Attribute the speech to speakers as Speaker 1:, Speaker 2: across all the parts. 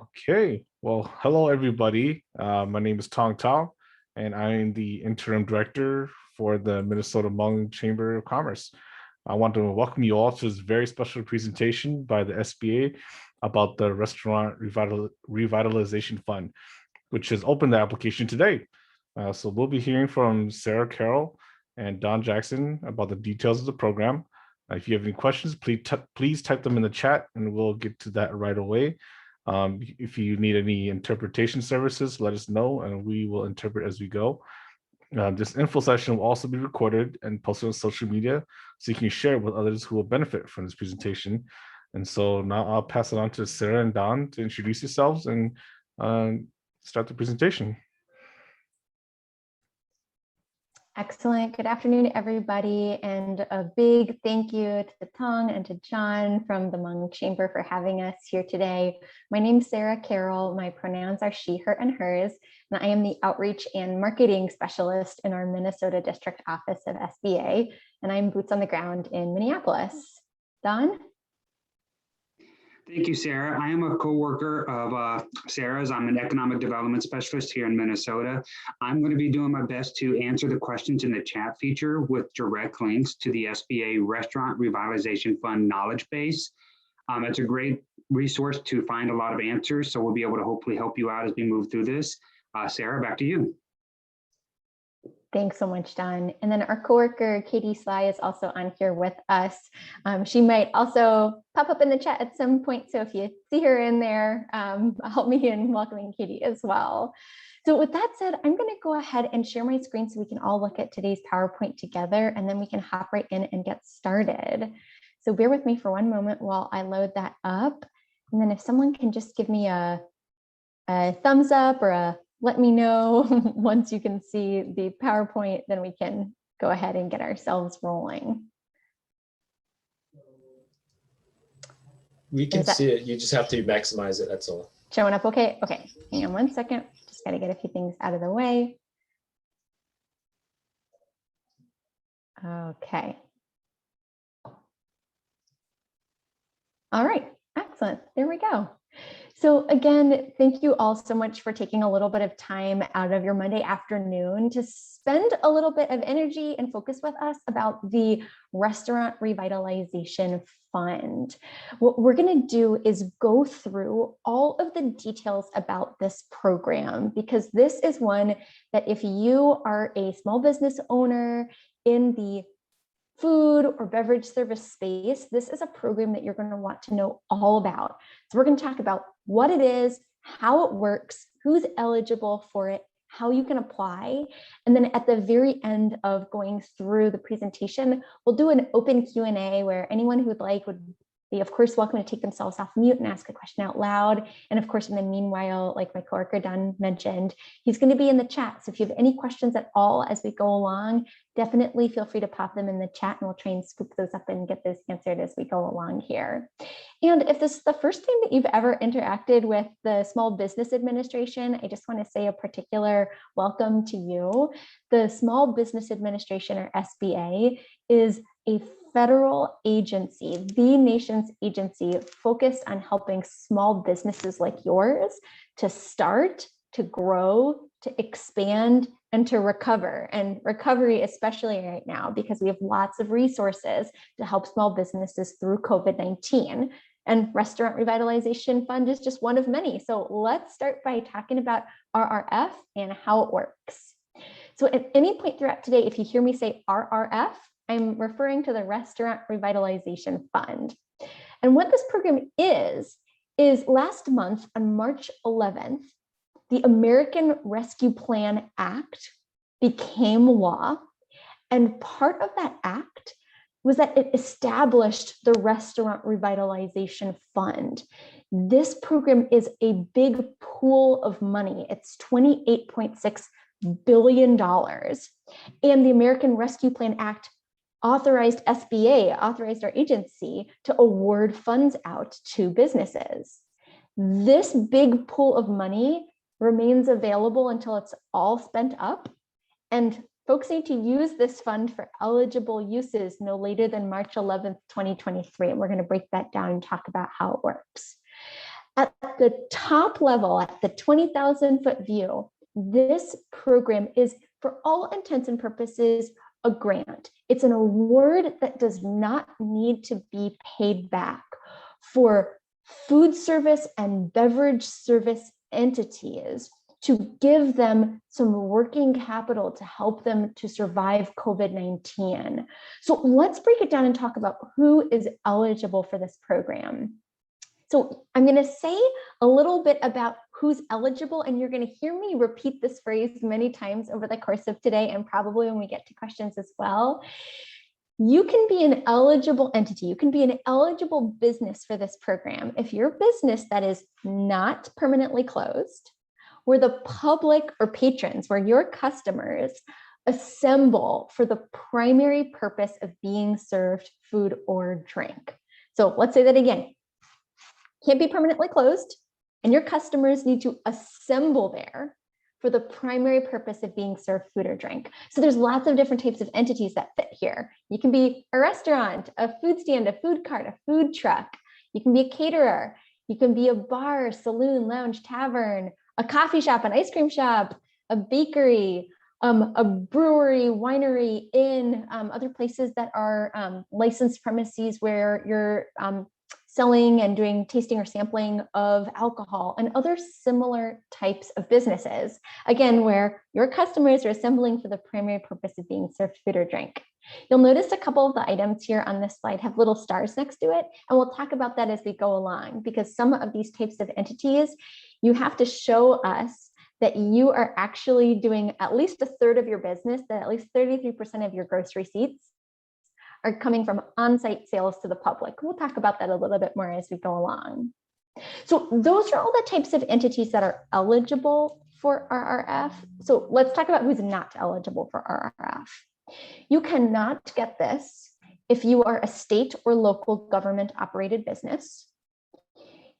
Speaker 1: Okay, well, hello everybody. My name is Tong Tao, and I am the interim director for the Minnesota Hmong Chamber of Commerce. I want to welcome you all to this very special presentation by the SBA about the Restaurant Revitalization Fund, which has opened the application today. So we'll be hearing from Sarah Carroll and Don Jackson about the details of the program. If you have any questions, please type them in the chat and we'll get to that right away. If you need any interpretation services, let us know and we will interpret as we go. This info session will also be recorded and posted on social media so you can share with others who will benefit from this presentation. And so now I'll pass it on to Sarah and Don to introduce yourselves and start the presentation.
Speaker 2: Excellent. Good afternoon, everybody. And a big thank you to Tong and to John from the Hmong Chamber for having us here today. My name is Sarah Carroll. My pronouns are she, her, and hers. And I am the Outreach and Marketing Specialist in our Minnesota District Office of SBA. And I'm boots on the ground in Minneapolis. Don?
Speaker 3: Thank you, Sarah. I am a co-worker of Sarah's. I'm an economic development specialist here in Minnesota. I'm going to be doing my best to answer the questions in the chat feature with direct links to the SBA Restaurant Revitalization Fund knowledge base. It's a great resource to find a lot of answers, so we'll be able to hopefully help you out as we move through this. Sarah, back to you.
Speaker 2: Thanks so much, Don. And then our coworker, Katie Sly, is also on here with us. She might also pop up in the chat at some point. So if you see her in there, help me in welcoming Katie as well. So with that said, I'm going to go ahead and share my screen so we can all look at today's PowerPoint together, and then we can hop right in and get started. So bear with me for one moment while I load that up. And then if someone can just give me a thumbs up or a let me know once you can see the PowerPoint, then we can go ahead and get ourselves rolling.
Speaker 4: We can see it. You just have to maximize it. That's all.
Speaker 2: Showing up okay? Okay, hang on one second. Just got to get a few things out of the way. Okay. All right, excellent. There we go. So again, thank you all so much for taking a little bit of time out of your Monday afternoon to spend a little bit of energy and focus with us about the Restaurant Revitalization Fund. What we're going to do is go through all of the details about this program, because this is one that if you are a small business owner in the food or beverage service space, this is a program that you're going to want to know all about. So we're going to talk about what it is, how it works, who's eligible for it, how you can apply. And then at the very end of going through the presentation, we'll do an open Q&A where anyone who would like would be, of course, welcome to take themselves off mute and ask a question out loud. And of course, in the meanwhile, like my coworker Don mentioned, he's going to be in the chat. So if you have any questions at all as we go along, definitely feel free to pop them in the chat and we'll try and scoop those up and get those answered as we go along here. And if this is the first time that you've ever interacted with the Small Business Administration, I just want to say a particular welcome to you. The Small Business Administration, or SBA, is a federal agency, the nation's agency focused on helping small businesses like yours to start, to grow, to expand, and to recover. And recovery, especially right now, because we have lots of resources to help small businesses through COVID-19. And Restaurant Revitalization Fund is just one of many. So let's start by talking about RRF and how it works. So at any point throughout today, if you hear me say RRF, I'm referring to the Restaurant Revitalization Fund. And what this program is last month on March 11th, the American Rescue Plan Act became law. And part of that act was that it established the Restaurant Revitalization Fund. This program is a big pool of money. It's $28.6 billion. And the American Rescue Plan Act authorized SBA, authorized our agency to award funds out to businesses. This big pool of money remains available until it's all spent up. And folks need to use this fund for eligible uses no later than March 11th, 2023. And we're going to break that down and talk about how it works. At the top level, at the 20,000-foot view, this program is, for all intents and purposes, a grant. It's an award that does not need to be paid back for food service and beverage service entities to give them some working capital to help them to survive COVID-19. So let's break it down and talk about who is eligible for this program. So I'm going to say a little bit about who's eligible, and you're going to hear me repeat this phrase many times over the course of today and probably when we get to questions as well. You can be an eligible entity, you can be an eligible business for this program if you're a business that is not permanently closed, where the public or patrons, where your customers assemble for the primary purpose of being served food or drink. So let's say that again. Can't be permanently closed, and your customers need to assemble there for the primary purpose of being served food or drink. So there's lots of different types of entities that fit here. You can be a restaurant, a food stand, a food cart, a food truck. You can be a caterer. You can be a bar, saloon, lounge, tavern, a coffee shop, an ice cream shop, a bakery, a brewery, winery, inn, other places that are licensed premises where you're selling and doing tasting or sampling of alcohol, and other similar types of businesses, again, where your customers are assembling for the primary purpose of being served food or drink. You'll notice a couple of the items here on this slide have little stars next to it, and we'll talk about that as we go along, because some of these types of entities, you have to show us that you are actually doing at least a third of your business, that at least 33% of your gross receipts are coming from on-site sales to the public. We'll talk about that a little bit more as we go along. So those are all the types of entities that are eligible for RRF. So let's talk about who's not eligible for RRF. You cannot get this if you are a state or local government operated business.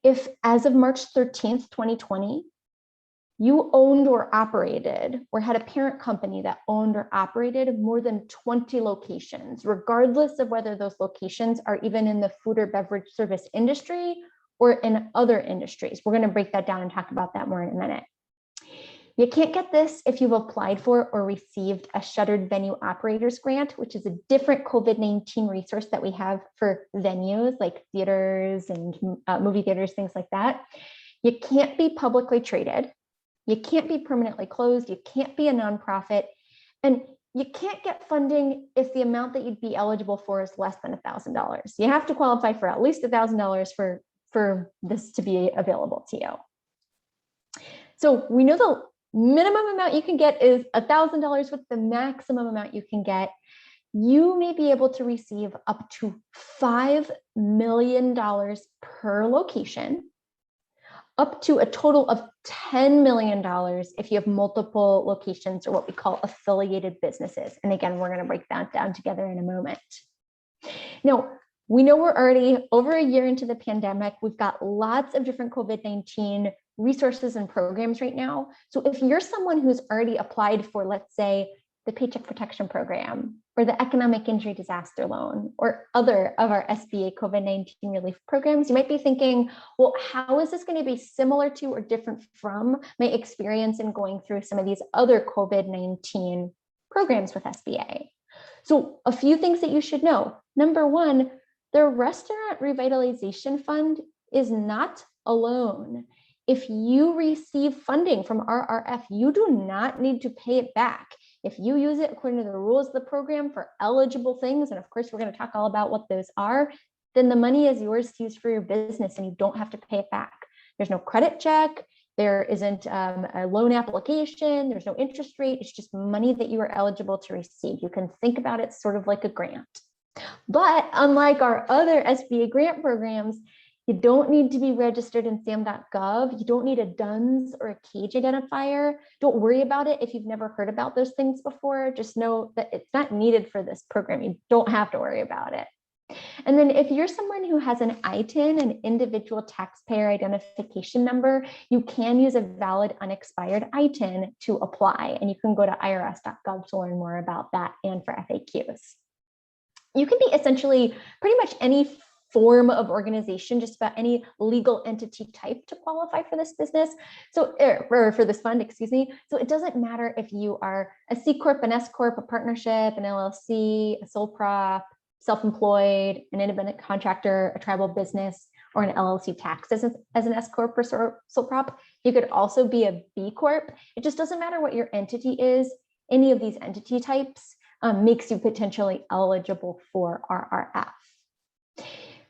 Speaker 2: If as of March 13th, 2020, you owned or operated or had a parent company that owned or operated more than 20 locations, regardless of whether those locations are even in the food or beverage service industry or in other industries. We're going to break that down and talk about that more in a minute. You can't get this if you've applied for or received a shuttered venue operators grant, which is a different COVID-19 resource that we have for venues like theaters and movie theaters, things like that. You can't be publicly traded. You can't be permanently closed, you can't be a nonprofit, and you can't get funding if the amount that you'd be eligible for is less than $1,000. You have to qualify for at least $1,000 for this to be available to you. So we know the minimum amount you can get is $1,000. What's the maximum amount you can get? You may be able to receive up to $5 million per location, up to a total of $10 million if you have multiple locations or what we call affiliated businesses. And again, we're going to break that down together in a moment. Now, we know we're already over a year into the pandemic. We've got lots of different COVID-19 resources and programs right now. So if you're someone who's already applied for, let's say, the Paycheck Protection Program or the Economic Injury Disaster Loan or other of our SBA COVID-19 relief programs, you might be thinking, well, how is this going to be similar to or different from my experience in going through some of these other COVID-19 programs with SBA? So a few things that you should know. Number one, the Restaurant Revitalization Fund is not alone. If you receive funding from RRF, you do not need to pay it back. If you use it according to the rules of the program for eligible things, and of course, we're going to talk all about what those are, then the money is yours to use for your business and you don't have to pay it back. There's no credit check. There isn't a loan application. There's no interest rate. It's just money that you are eligible to receive. You can think about it sort of like a grant. But unlike our other SBA grant programs, you don't need to be registered in SAM.gov. You don't need a DUNS or a CAGE identifier. Don't worry about it if you've never heard about those things before. Just know that it's not needed for this program. You don't have to worry about it. And then if you're someone who has an ITIN, an individual taxpayer identification number, you can use a valid unexpired ITIN to apply. And you can go to irs.gov to learn more about that and for FAQs. You can be essentially pretty much any form of organization, just about any legal entity type to qualify for this business. So, or for this fund, excuse me. So it doesn't matter if you are a C Corp, an S Corp, a partnership, an LLC, a sole prop, self-employed, an independent contractor, a tribal business, or an LLC taxed as an S Corp or sole prop. You could also be a B Corp. It just doesn't matter what your entity is. Any of these entity types makes you potentially eligible for RRF.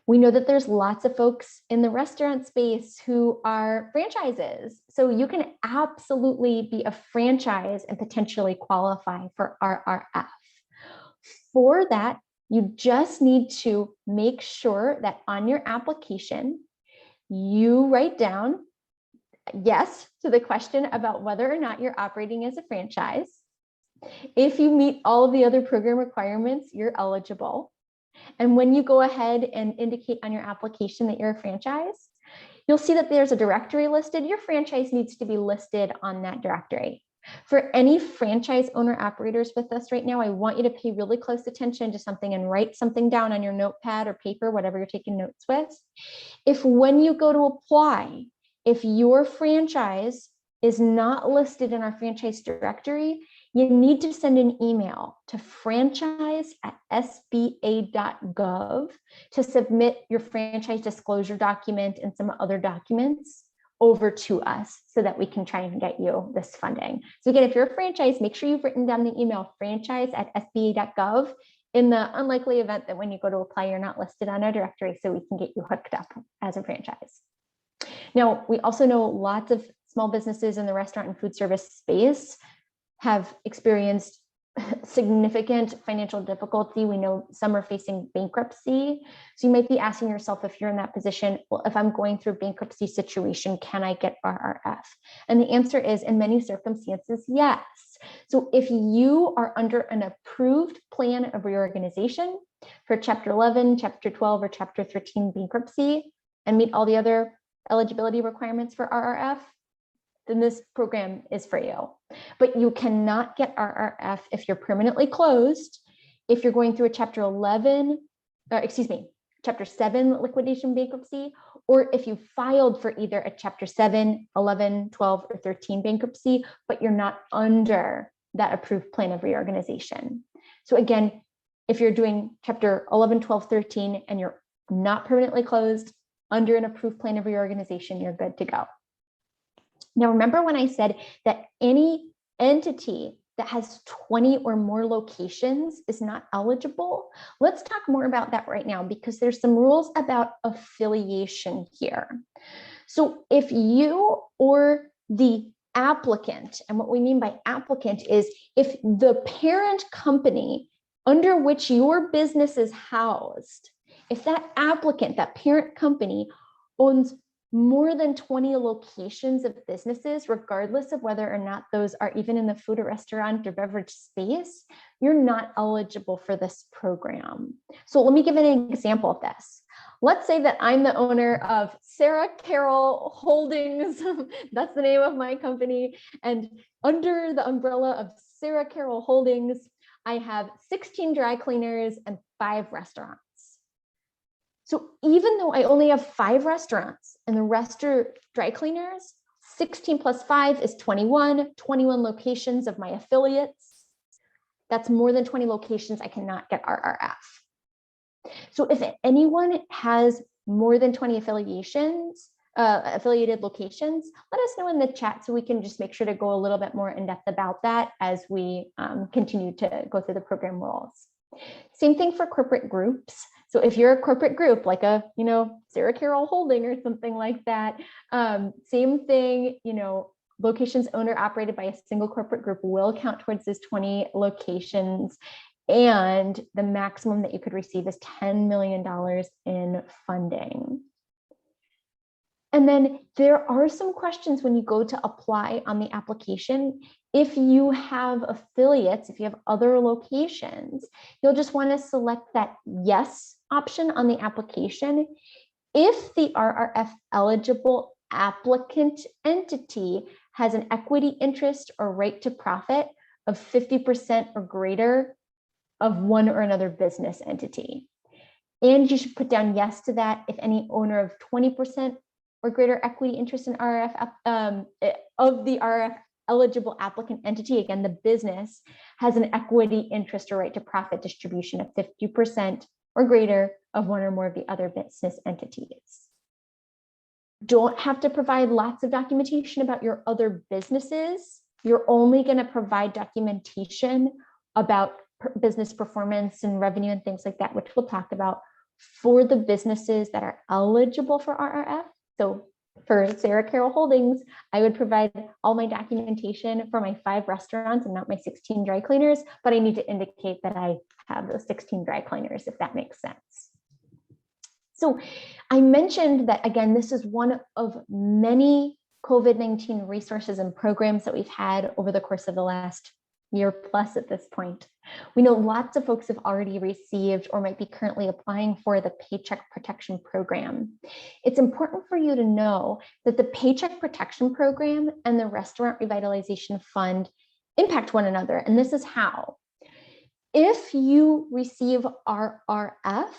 Speaker 2: We know that there's lots of folks in the restaurant space who are franchises. So you can absolutely be a franchise and potentially qualify for RRF. For that, you just need to make sure that on your application, you write down yes to the question about whether or not you're operating as a franchise. If you meet all of the other program requirements, you're eligible. And when you go ahead and indicate on your application that you're a franchise, you'll see that there's a directory listed. Your franchise needs to be listed on that directory. For any franchise owner operators with us right now, I want you to pay really close attention to something and write something down on your notepad or paper, whatever you're taking notes with. If when you go to apply, if your franchise is not listed in our franchise directory, you need to send an email to franchise@sba.gov to submit your franchise disclosure document and some other documents over to us so that we can try and get you this funding. So again, if you're a franchise, make sure you've written down the email franchise@sba.gov in the unlikely event that when you go to apply, you're not listed on our directory, so we can get you hooked up as a franchise. Now, we also know lots of small businesses in the restaurant and food service space have experienced significant financial difficulty. We know some are facing bankruptcy. So you might be asking yourself, if you're in that position, well, if I'm going through a bankruptcy situation, can I get RRF? And the answer is, in many circumstances, yes. So if you are under an approved plan of reorganization for Chapter 11, Chapter 12, or Chapter 13 bankruptcy and meet all the other eligibility requirements for RRF, then this program is for you. But you cannot get RRF if you're permanently closed, if you're going through a Chapter 7 liquidation bankruptcy, or if you filed for either a Chapter 7, 11, 12, or 13 bankruptcy, but you're not under that approved plan of reorganization. So again, if you're doing Chapter 11, 12, 13, and you're not permanently closed under an approved plan of reorganization, you're good to go. Now, remember when I said that any entity that has 20 or more locations is not eligible? Let's talk more about that right now, because there's some rules about affiliation here. So if you or the applicant, and what we mean by applicant is if the parent company under which your business is housed, if that applicant, that parent company, owns more than 20 locations of businesses, regardless of whether or not those are even in the food or restaurant or beverage space, you're not eligible for this program. So let me give an example of this. Let's say that I'm the owner of Sarah Carroll Holdings. That's the name of my company. And under the umbrella of Sarah Carroll Holdings, I have 16 dry cleaners and 5 restaurants. So even though I only have 5 restaurants and the rest are dry cleaners, 16 plus 5 is 21 locations of my affiliates. That's more than 20 locations. I cannot get RRF. So if anyone has more than 20 affiliated locations, let us know in the chat so we can just make sure to go a little bit more in depth about that as we continue to go through the program rules. Same thing for corporate groups. So if you're a corporate group, like a, Sarah Carroll Holding or something like that, same thing, locations owner operated by a single corporate group will count towards those 20 locations. And the maximum that you could receive is $10 million in funding. And then there are some questions when you go to apply on the application. If you have affiliates, if you have other locations, you'll just want to select that yes option on the application. If the RRF eligible applicant entity has an equity interest or right to profit of 50% or greater of one or another business entity. And you should put down yes to that if any owner of 20% or greater equity interest in RRF of the RRF eligible applicant entity, again, the business, has an equity interest or right to profit distribution of 50% or greater of one or more of the other business entities. Don't have to provide lots of documentation about your other businesses. You're only going to provide documentation about business performance and revenue and things like that, which we'll talk about for the businesses that are eligible for RRF. So for Sarah Carroll Holdings, I would provide all my documentation for my 5 restaurants and not my 16 dry cleaners, but I need to indicate that I have those 16 dry cleaners, if that makes sense. So I mentioned that, again, this is one of many COVID-19 resources and programs that we've had over the course of the last year plus at this point. We know lots of folks have already received or might be currently applying for the Paycheck Protection Program. It's important for you to know that the Paycheck Protection Program and the Restaurant Revitalization Fund impact one another, and this is how. If you receive RRF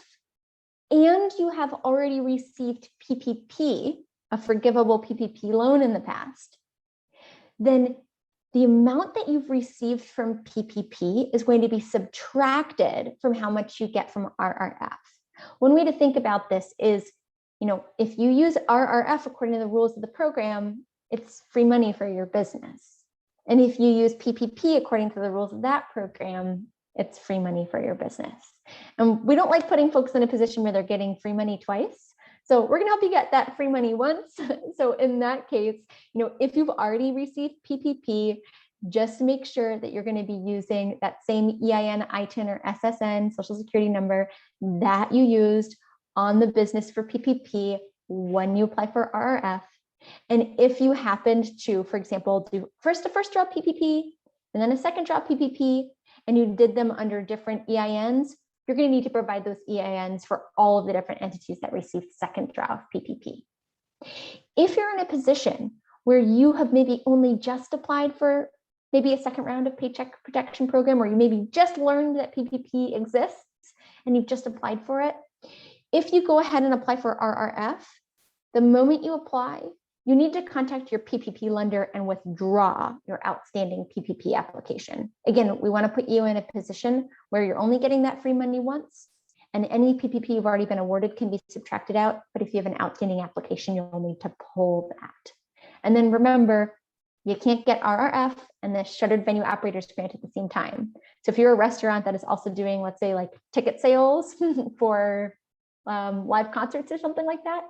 Speaker 2: and you have already received PPP, a forgivable PPP loan in the past, then the amount that you've received from PPP is going to be subtracted from how much you get from RRF. One way to think about this is, if you use RRF according to the rules of the program, it's free money for your business. And if you use PPP according to the rules of that program, it's free money for your business. And we don't like putting folks in a position where they're getting free money twice. So we're going to help you get that free money once. So in that case, if you've already received PPP, just make sure that you're going to be using that same EIN, ITIN, or SSN, Social Security number, that you used on the business for PPP when you apply for RRF. And if you happened to, for example, do first a first draw PPP and then a second draw PPP, and you did them under different EINs, you're going to need to provide those EINs for all of the different entities that received second draw of PPP. If you're in a position where you have maybe only just applied for maybe a second round of Paycheck Protection Program, or you maybe just learned that PPP exists and you've just applied for it, if you go ahead and apply for RRF, the moment you apply, you need to contact your PPP lender and withdraw your outstanding PPP application. Again, we want to put you in a position where you're only getting that free money once, and any PPP you've already been awarded can be subtracted out. But if you have an outstanding application, you'll need to pull that. And then remember, you can't get RRF and the shuttered venue operators grant at the same time. So if you're a restaurant that is also doing, let's say, like ticket sales for live concerts or something like that,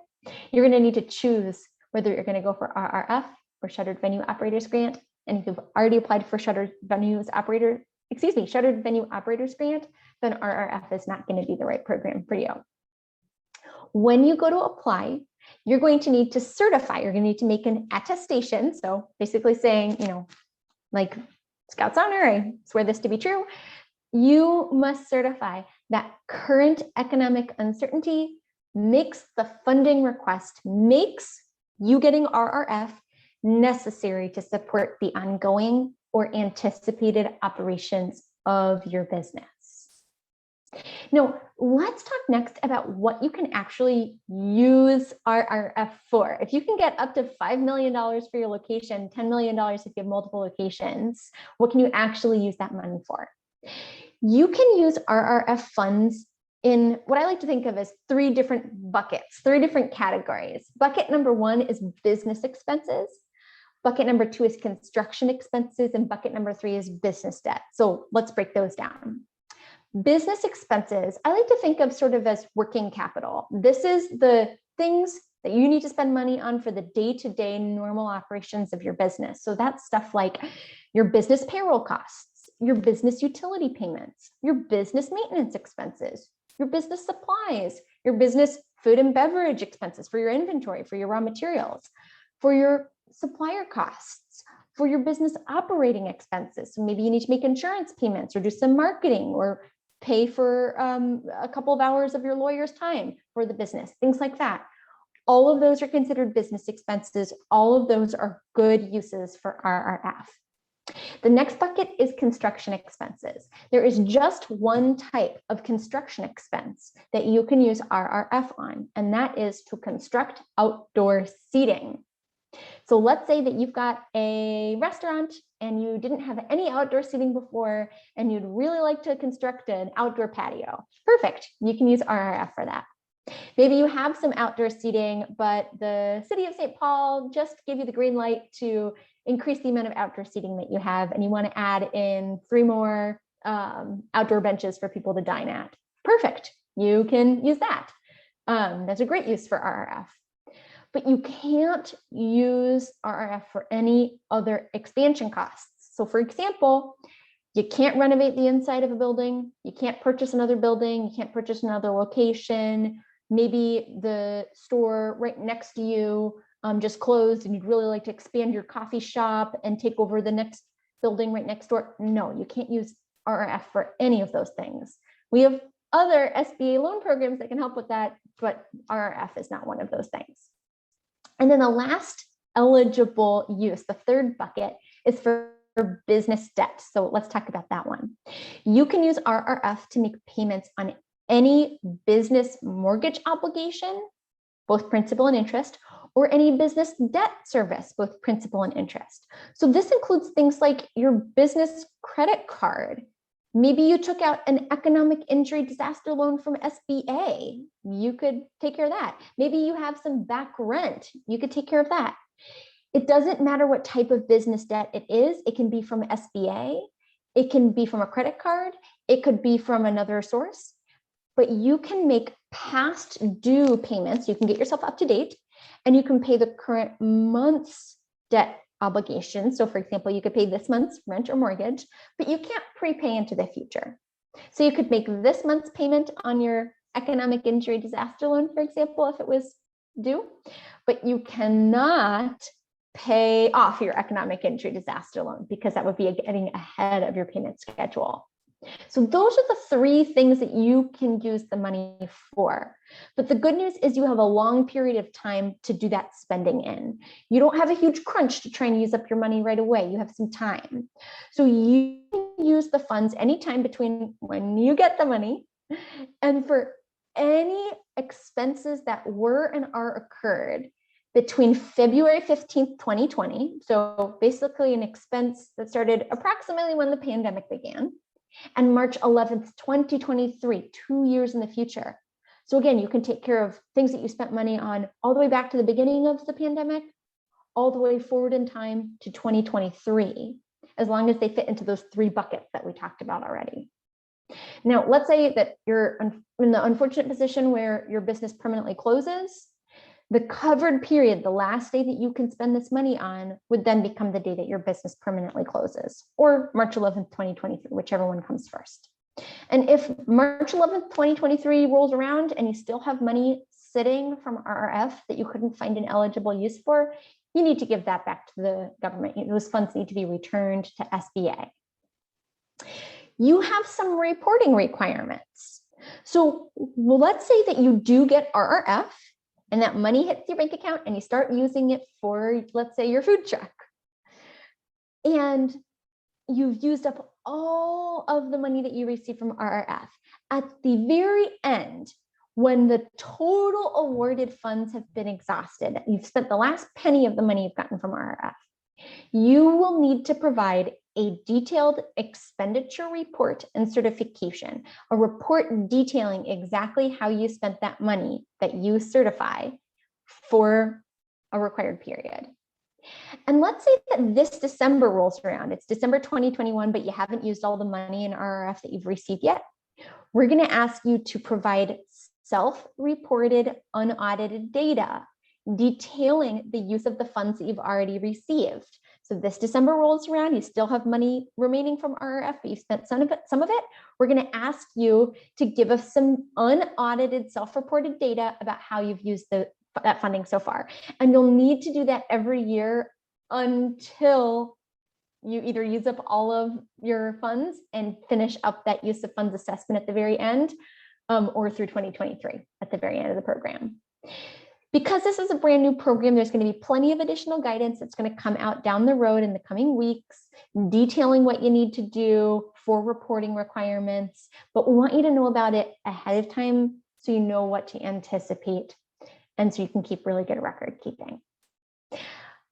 Speaker 2: you're going to need to choose whether you're going to go for RRF or shuttered venue operators grant. And if you've already applied for shuttered venue operators grant, then RRF is not going to be the right program for you. When you go to apply, you're going to need to certify. You're going to need to make an attestation. So basically saying, like Scout's honor, I swear this to be true. You must certify that current economic uncertainty makes the funding request, makes you getting RRF necessary to support the ongoing or anticipated operations of your business. Now, let's talk next about what you can actually use RRF for. If you can get up to $5 million for your location, $10 million if you have multiple locations, what can you actually use that money for? You can use RRF funds in what I like to think of as 3 different buckets, 3 different categories. Bucket number 1 is business expenses. Bucket number 2 is construction expenses, and bucket number 3 is business debt. So let's break those down. Business expenses, I like to think of sort of as working capital. This is the things that you need to spend money on for the day-to-day normal operations of your business. So that's stuff like your business payroll costs, your business utility payments, your business maintenance expenses, your business supplies, your business food and beverage expenses for your inventory, for your raw materials, for your supplier costs, for your business operating expenses. So maybe you need to make insurance payments or do some marketing or pay for a couple of hours of your lawyer's time for the business, things like that. All of those are considered business expenses. All of those are good uses for RRF. The next bucket is construction expenses. There is just one type of construction expense that you can use RRF on, and that is to construct outdoor seating. So let's say that you've got a restaurant and you didn't have any outdoor seating before, and you'd really like to construct an outdoor patio. Perfect, you can use RRF for that. Maybe you have some outdoor seating, but the city of St. Paul just gave you the green light to increase the amount of outdoor seating that you have, and you want to add in 3 more outdoor benches for people to dine at. Perfect, you can use that. That's a great use for RRF. But you can't use RRF for any other expansion costs. So for example, you can't renovate the inside of a building, you can't purchase another building, you can't purchase another location. Maybe the store right next to you just closed and you'd really like to expand your coffee shop and take over the next building right next door. No, you can't use RRF for any of those things. We have other SBA loan programs that can help with that, but RRF is not one of those things. And then the last eligible use, the third bucket, is for business debt. So let's talk about that one. You can use RRF to make payments on any business mortgage obligation, both principal and interest, or any business debt service, both principal and interest. So this includes things like your business credit card. Maybe you took out an economic injury disaster loan from SBA. You could take care of that. Maybe you have some back rent. You could take care of that. It doesn't matter what type of business debt it is. It can be from SBA. It can be from a credit card. It could be from another source. But you can make past due payments. You can get yourself up to date, and you can pay the current month's debt obligation. So for example, you could pay this month's rent or mortgage, but you can't prepay into the future. So you could make this month's payment on your economic injury disaster loan, for example, if it was due, but you cannot pay off your economic injury disaster loan because that would be getting ahead of your payment schedule. So those are the 3 things that you can use the money for. But the good news is you have a long period of time to do that spending in. You don't have a huge crunch to try and use up your money right away. You have some time. So you can use the funds anytime between when you get the money and for any expenses that were and are occurred between February 15th, 2020. So basically an expense that started approximately when the pandemic began, and March 11th, 2023, 2 years in the future. So again, you can take care of things that you spent money on all the way back to the beginning of the pandemic, all the way forward in time to 2023, as long as they fit into those 3 buckets that we talked about already. Now, let's say that you're in the unfortunate position where your business permanently closes. The covered period, the last day that you can spend this money on, would then become the day that your business permanently closes, or March 11th, 2023, whichever one comes first. And if March 11th, 2023 rolls around and you still have money sitting from RRF that you couldn't find an eligible use for, you need to give that back to the government. Those funds need to be returned to SBA. You have some reporting requirements. So let's say that you do get RRF, and that money hits your bank account and you start using it for, let's say, your food truck. And you've used up all of the money that you received from RRF. At the very end, when the total awarded funds have been exhausted, you've spent the last penny of the money you've gotten from RRF, you will need to provide a detailed expenditure report and certification, a report detailing exactly how you spent that money that you certify for a required period. And let's say that this December rolls around. It's December 2021, but you haven't used all the money in RRF that you've received yet. We're going to ask you to provide self-reported, unaudited data detailing the use of the funds that you've already received. So this December rolls around, you still have money remaining from RRF, but you've spent some of it. We're going to ask you to give us some unaudited, self-reported data about how you've used that funding so far. And you'll need to do that every year until you either use up all of your funds and finish up that use of funds assessment at the very end, or through 2023 at the very end of the program. Because this is a brand new program, there's going to be plenty of additional guidance that's going to come out down the road in the coming weeks, detailing what you need to do for reporting requirements. But we want you to know about it ahead of time so you know what to anticipate and so you can keep really good record keeping.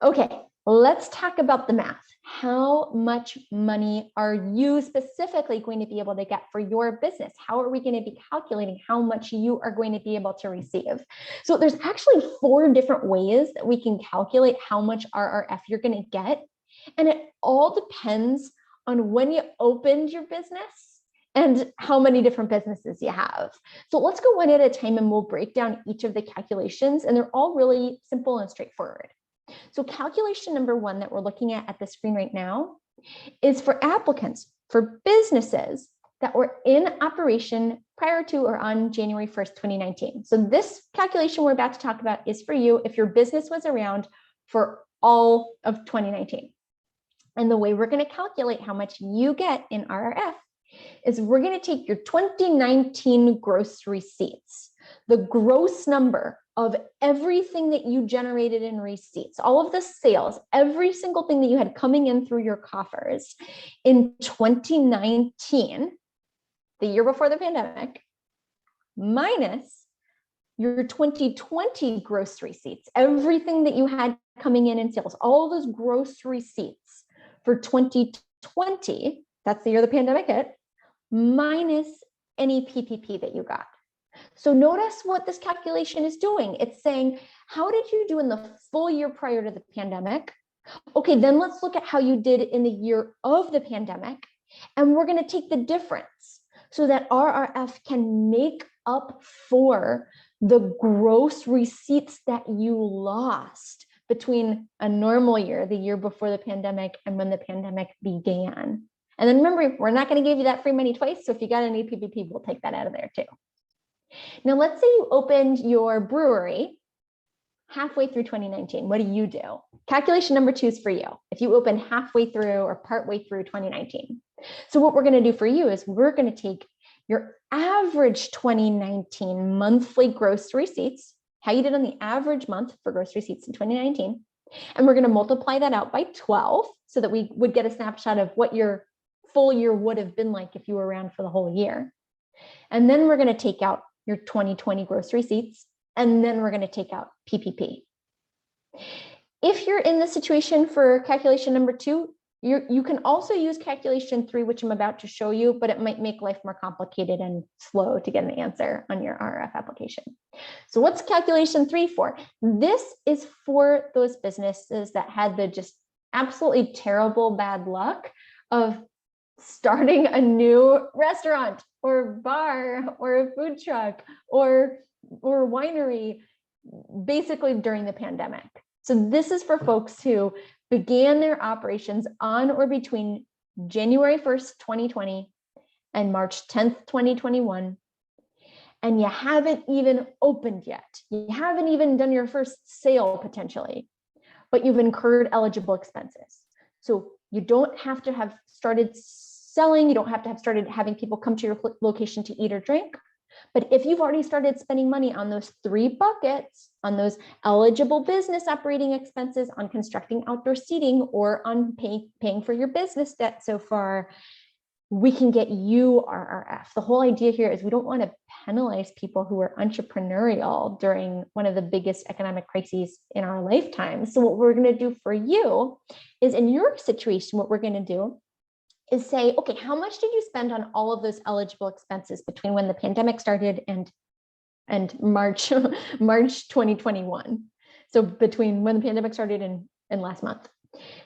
Speaker 2: Okay, let's talk about the math. How much money are you specifically going to be able to get for your business? How are we going to be calculating how much you are going to be able to receive? So there's actually 4 different ways that we can calculate how much RRF you're going to get. And it all depends on when you opened your business and how many different businesses you have. So let's go one at a time and we'll break down each of the calculations, and they're all really simple and straightforward. So calculation number 1 that we're looking at the screen right now is for applicants, for businesses that were in operation prior to or on January 1st, 2019. So this calculation we're about to talk about is for you if your business was around for all of 2019. And the way we're going to calculate how much you get in RRF is we're going to take your 2019 gross receipts, the gross number of everything that you generated in receipts, all of the sales, every single thing that you had coming in through your coffers in 2019, the year before the pandemic, minus your 2020 gross receipts, everything that you had coming in sales, all those gross receipts for 2020, that's the year the pandemic hit, minus any PPP that you got. So notice what this calculation is doing. It's saying, how did you do in the full year prior to the pandemic? Okay, then let's look at how you did in the year of the pandemic. And we're going to take the difference so that RRF can make up for the gross receipts that you lost between a normal year, the year before the pandemic, and when the pandemic began. And then remember, we're not going to give you that free money twice. So if you got any PPP, we'll take that out of there too. Now, let's say you opened your brewery halfway through 2019. What do? Calculation number 2 is for you. If you opened halfway through or partway through 2019. So what we're going to do for you is we're going to take your average 2019 monthly gross receipts, how you did on the average month for gross receipts in 2019, and we're going to multiply that out by 12 so that we would get a snapshot of what your full year would have been like if you were around for the whole year. And then we're going to take out your 2020 gross receipts, and then we're going to take out PPP. If you're in the situation for calculation number 2, you can also use calculation 3, which I'm about to show you, but it might make life more complicated and slow to get an answer on your RRF application. So what's calculation 3 for? This is for those businesses that had the just absolutely terrible bad luck of starting a new restaurant or bar or a food truck or winery basically during the pandemic. So this is for folks who began their operations on or between January 1st, 2020 and March 10th, 2021. And you haven't even opened yet. You haven't even done your first sale potentially, but you've incurred eligible expenses. So you don't have to have started selling. You don't have to have started having people come to your location to eat or drink. But if you've already started spending money on those 3 buckets, on those eligible business operating expenses, on constructing outdoor seating, or on paying for your business debt so far, we can get you RRF. The whole idea here is we don't want to penalize people who are entrepreneurial during one of the biggest economic crises in our lifetime. So what we're going to do for you is, in your situation, what we're going to do is say, okay, how much did you spend on all of those eligible expenses between when the pandemic started and March 2021? So between when the pandemic started and last month.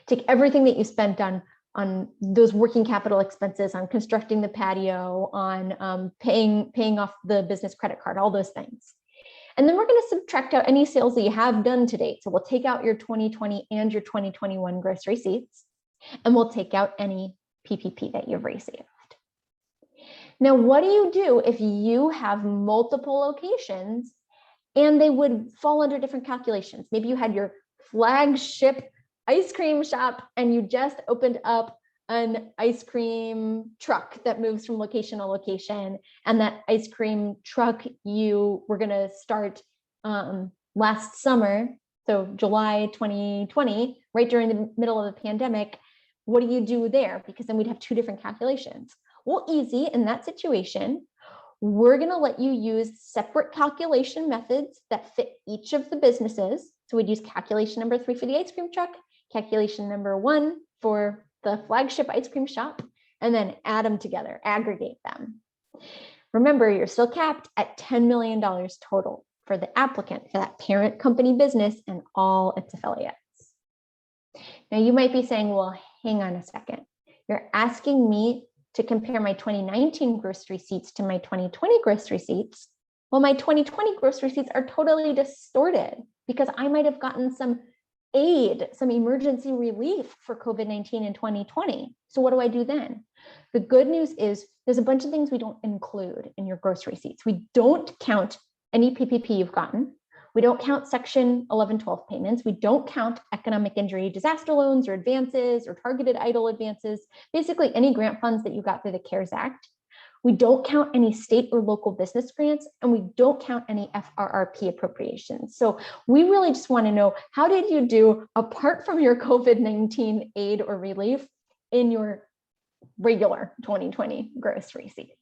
Speaker 2: Take everything that you spent on those working capital expenses, on constructing the patio, on paying off the business credit card, all those things. And then we're going to subtract out any sales that you have done to date. So we'll take out your 2020 and your 2021 gross receipts, and we'll take out any PPP that you've received. Now, what do you do if you have multiple locations and they would fall under different calculations? Maybe you had your flagship ice cream shop and you just opened up an ice cream truck that moves from location to location, and that ice cream truck you were going to start last summer, so July 2020, right during the middle of the pandemic, what do you do there? Because then we'd have two different calculations. Well, easy, in that situation, we're going to let you use separate calculation methods that fit each of the businesses. So we'd use calculation number 3 for the ice cream truck, calculation number 1 for the flagship ice cream shop, and then add them together, aggregate them. Remember, you're still capped at $10 million total for the applicant, for that parent company business and all its affiliates. Now you might be saying, well, hang on a second. You're asking me to compare my 2019 gross receipts to my 2020 gross receipts. Well, my 2020 gross receipts are totally distorted because I might have gotten some aid, some emergency relief for COVID-19 in 2020. So what do I do then? The good news is there's a bunch of things we don't include in your gross receipts. We don't count any PPP you've gotten. We don't count Section 1112 payments. We don't count economic injury disaster loans or advances or targeted EIDL advances, basically any grant funds that you got through the CARES Act. We don't count any state or local business grants, and we don't count any FRRP appropriations. So we really just want to know, how did you do apart from your COVID-19 aid or relief in your regular 2020 gross receipts?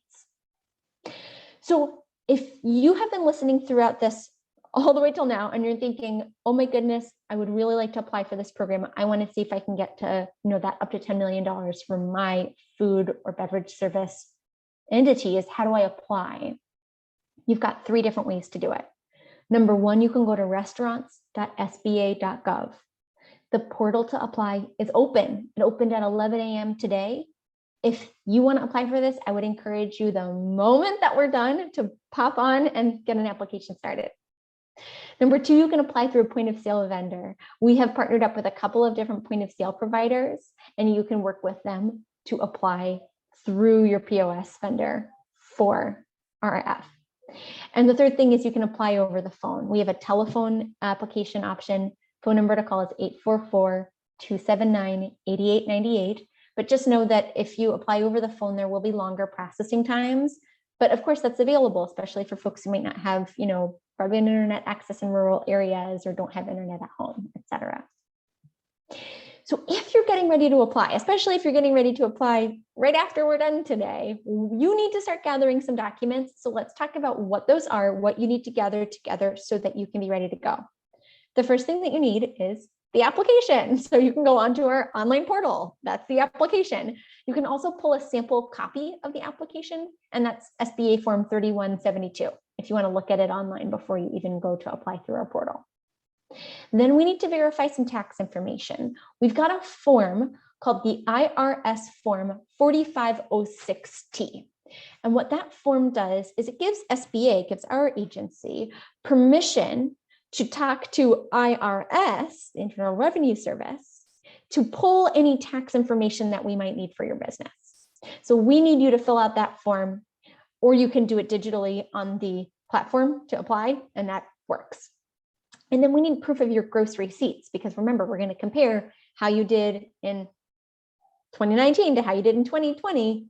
Speaker 2: So if you have been listening throughout this all the way till now, and you're thinking, oh my goodness, I would really like to apply for this program. I want to see if I can get to, that up to $10 million for my food or beverage service entity. Is how do I apply? You've got 3 different ways to do it. Number 1, you can go to restaurants.sba.gov. The portal to apply is open. It opened at 11 a.m. today. If you want to apply for this, I would encourage you the moment that we're done to pop on and get an application started. Number 2, you can apply through a point of sale vendor. We have partnered up with a couple of different point of sale providers, and you can work with them to apply through your POS vendor for RF. And the third thing is you can apply over the phone. We have a telephone application option. Phone number to call is 844-279-8898. But just know that if you apply over the phone, there will be longer processing times. But of course, that's available, especially for folks who might not have, broadband internet access in rural areas or don't have internet at home, etc. So if you're getting ready to apply, especially if you're getting ready to apply right after we're done today, you need to start gathering some documents. So let's talk about what those are, what you need to gather together so that you can be ready to go. The first thing that you need is the application. So you can go onto our online portal. That's the application. You can also pull a sample copy of the application, and that's SBA form 3172, if you want to look at it online before you even go to apply through our portal. Then we need to verify some tax information. We've got a form called the IRS form 4506T. And what that form does is it gives SBA, gives our agency, permission to talk to IRS, the Internal Revenue Service, to pull any tax information that we might need for your business. So we need you to fill out that form, or you can do it digitally on the platform to apply, and that works. And then we need proof of your gross receipts, because remember, we're going to compare how you did in 2019 to how you did in 2020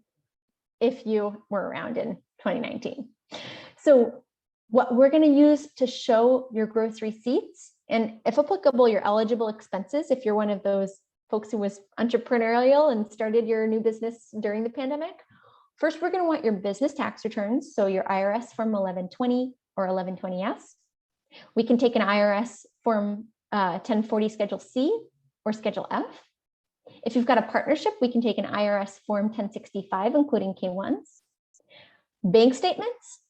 Speaker 2: if you were around in 2019. So what we're going to use to show your gross receipts, and if applicable, your eligible expenses, if you're one of those folks who was entrepreneurial and started your new business during the pandemic. First, we're going to want your business tax returns, so your IRS form 1120 or 1120S. We can take an IRS form 1040 Schedule C or Schedule F. If you've got a partnership, we can take an IRS form 1065, including K1s. Bank statements,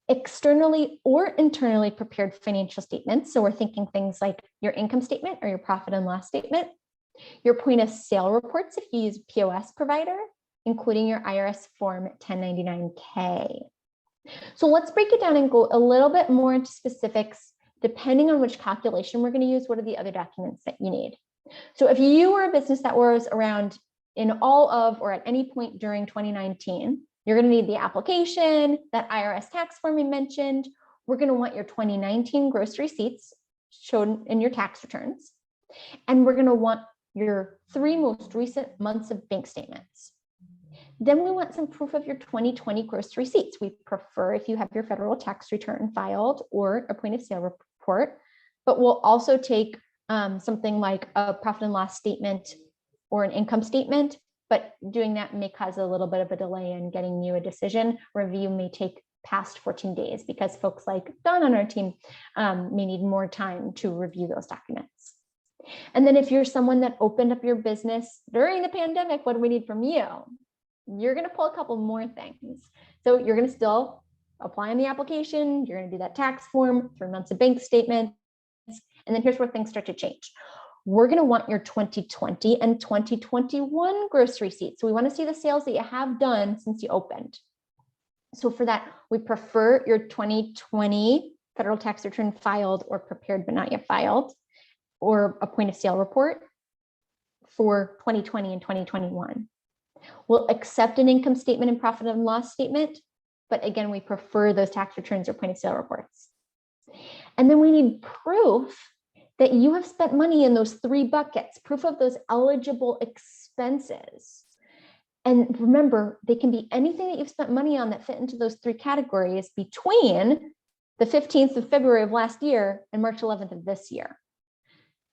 Speaker 2: externally or internally prepared financial statements. So we're thinking things like your income statement or your profit and loss statement, your point of sale reports if you use a POS provider, including your IRS form 1099K. So let's break it down and go a little bit more into specifics. Depending on which calculation we're going to use, what are the other documents that you need? So if you were a business that was around in all of or at any point during 2019, you're going to need the application, that IRS tax form we mentioned. We're going to want your 2019 gross receipts shown in your tax returns. And we're going to want your 3 most recent months of bank statements. Then we want some proof of your 2020 gross receipts. We prefer if you have your federal tax return filed or a point of sale report, but we'll also take something like a profit and loss statement or an income statement, but doing that may cause a little bit of a delay in getting you a decision. Review may take past 14 days because folks like Don on our team may need more time to review those documents. And then if you're someone that opened up your business during the pandemic, what do we need from you? You're going to pull a couple more things. So you're going to still apply on the application. You're going to do that tax form, 3 months of bank statements. And then here's where things start to change. We're going to want your 2020 and 2021 gross receipts. So we want to see the sales that you have done since you opened. So for that, we prefer your 2020 federal tax return filed or prepared but not yet filed, or a point of sale report for 2020 and 2021. We'll accept an income statement and profit and loss statement, but again, we prefer those tax returns or point of sale reports. And then we need proof that you have spent money in those 3 buckets, proof of those eligible expenses. And remember, they can be anything that you've spent money on that fit into those 3 categories between the 15th of February of last year and March 11th of this year.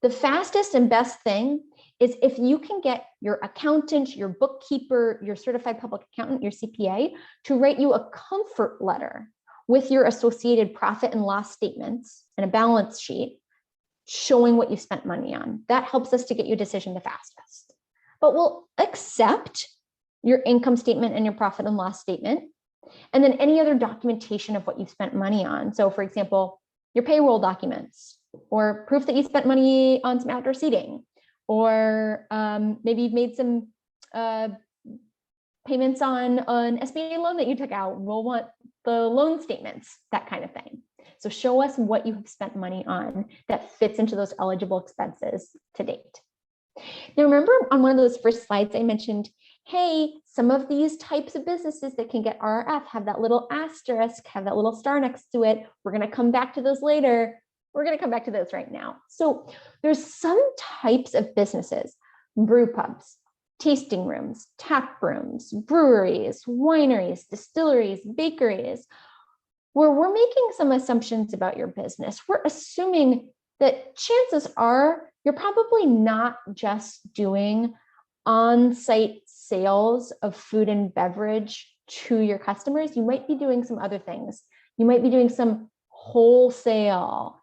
Speaker 2: The fastest and best thing is if you can get your accountant, your bookkeeper, your certified public accountant, your CPA to write you a comfort letter with your associated profit and loss statements and a balance sheet showing what you spent money on. That helps us to get you a decision the fastest. But we'll accept your income statement and your profit and loss statement, and then any other documentation of what you spent money on. So for example, your payroll documents, or proof that you spent money on some outdoor seating, or maybe you've made some payments on an SBA loan that you took out. We'll want the loan statements, that kind of thing. So show us what you have spent money on that fits into those eligible expenses to date. Now, remember on one of those first slides, I mentioned, hey, some of these types of businesses that can get RRF have that little asterisk, have that little star next to it. We're going to come back to those later. We're going to come back to those right now. So there's some types of businesses, brew pubs, tasting rooms, tap rooms, breweries, wineries, distilleries, bakeries, where we're making some assumptions about your business. We're assuming that chances are you're probably not just doing on-site sales of food and beverage to your customers. You might be doing some other things. You might be doing some wholesale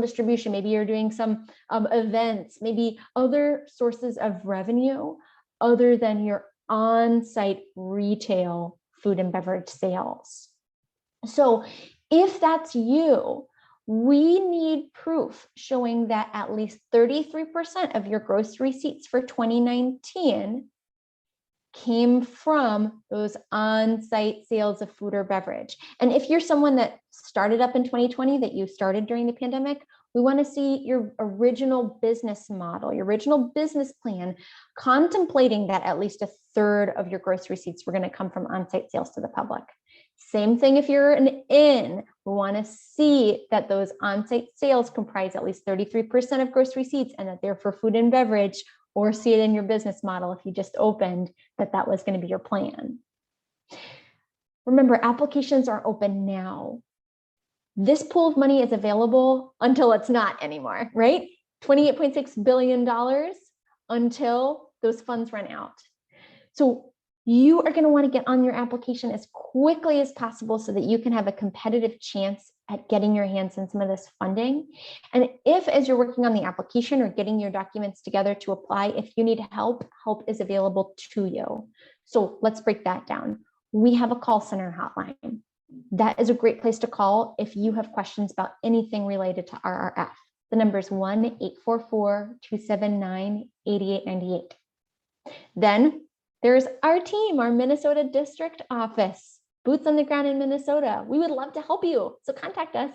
Speaker 2: distribution. Maybe you're doing some events, maybe other sources of revenue other than your on-site retail food and beverage sales. So if that's you, we need proof showing that at least 33% of your gross receipts for 2019 came from those on-site sales of food or beverage. And if you're someone that started up in 2020, that you started during the pandemic, we want to see your original business model, your original business plan, contemplating that at least 1/3 of your gross receipts were going to come from on-site sales to the public. Same thing if you're an inn, we want to see that those on-site sales comprise at least 33% of gross receipts and that they're for food and beverage, or see it in your business model if you just opened that was going to be your plan. Remember, applications are open now. This pool of money is available until it's not anymore, right? $28.6 billion until those funds run out. So you are going to want to get on your application as quickly as possible so that you can have a competitive chance at getting your hands on some of this funding. And if, as you're working on the application or getting your documents together to apply, if you need help, help is available to you. So let's break that down. We have a call center hotline. That is a great place to call if you have questions about anything related to RRF. The number is 1-844-279-8898. Then there's our team, our Minnesota district office, boots on the ground in Minnesota. We would love to help you. So contact us.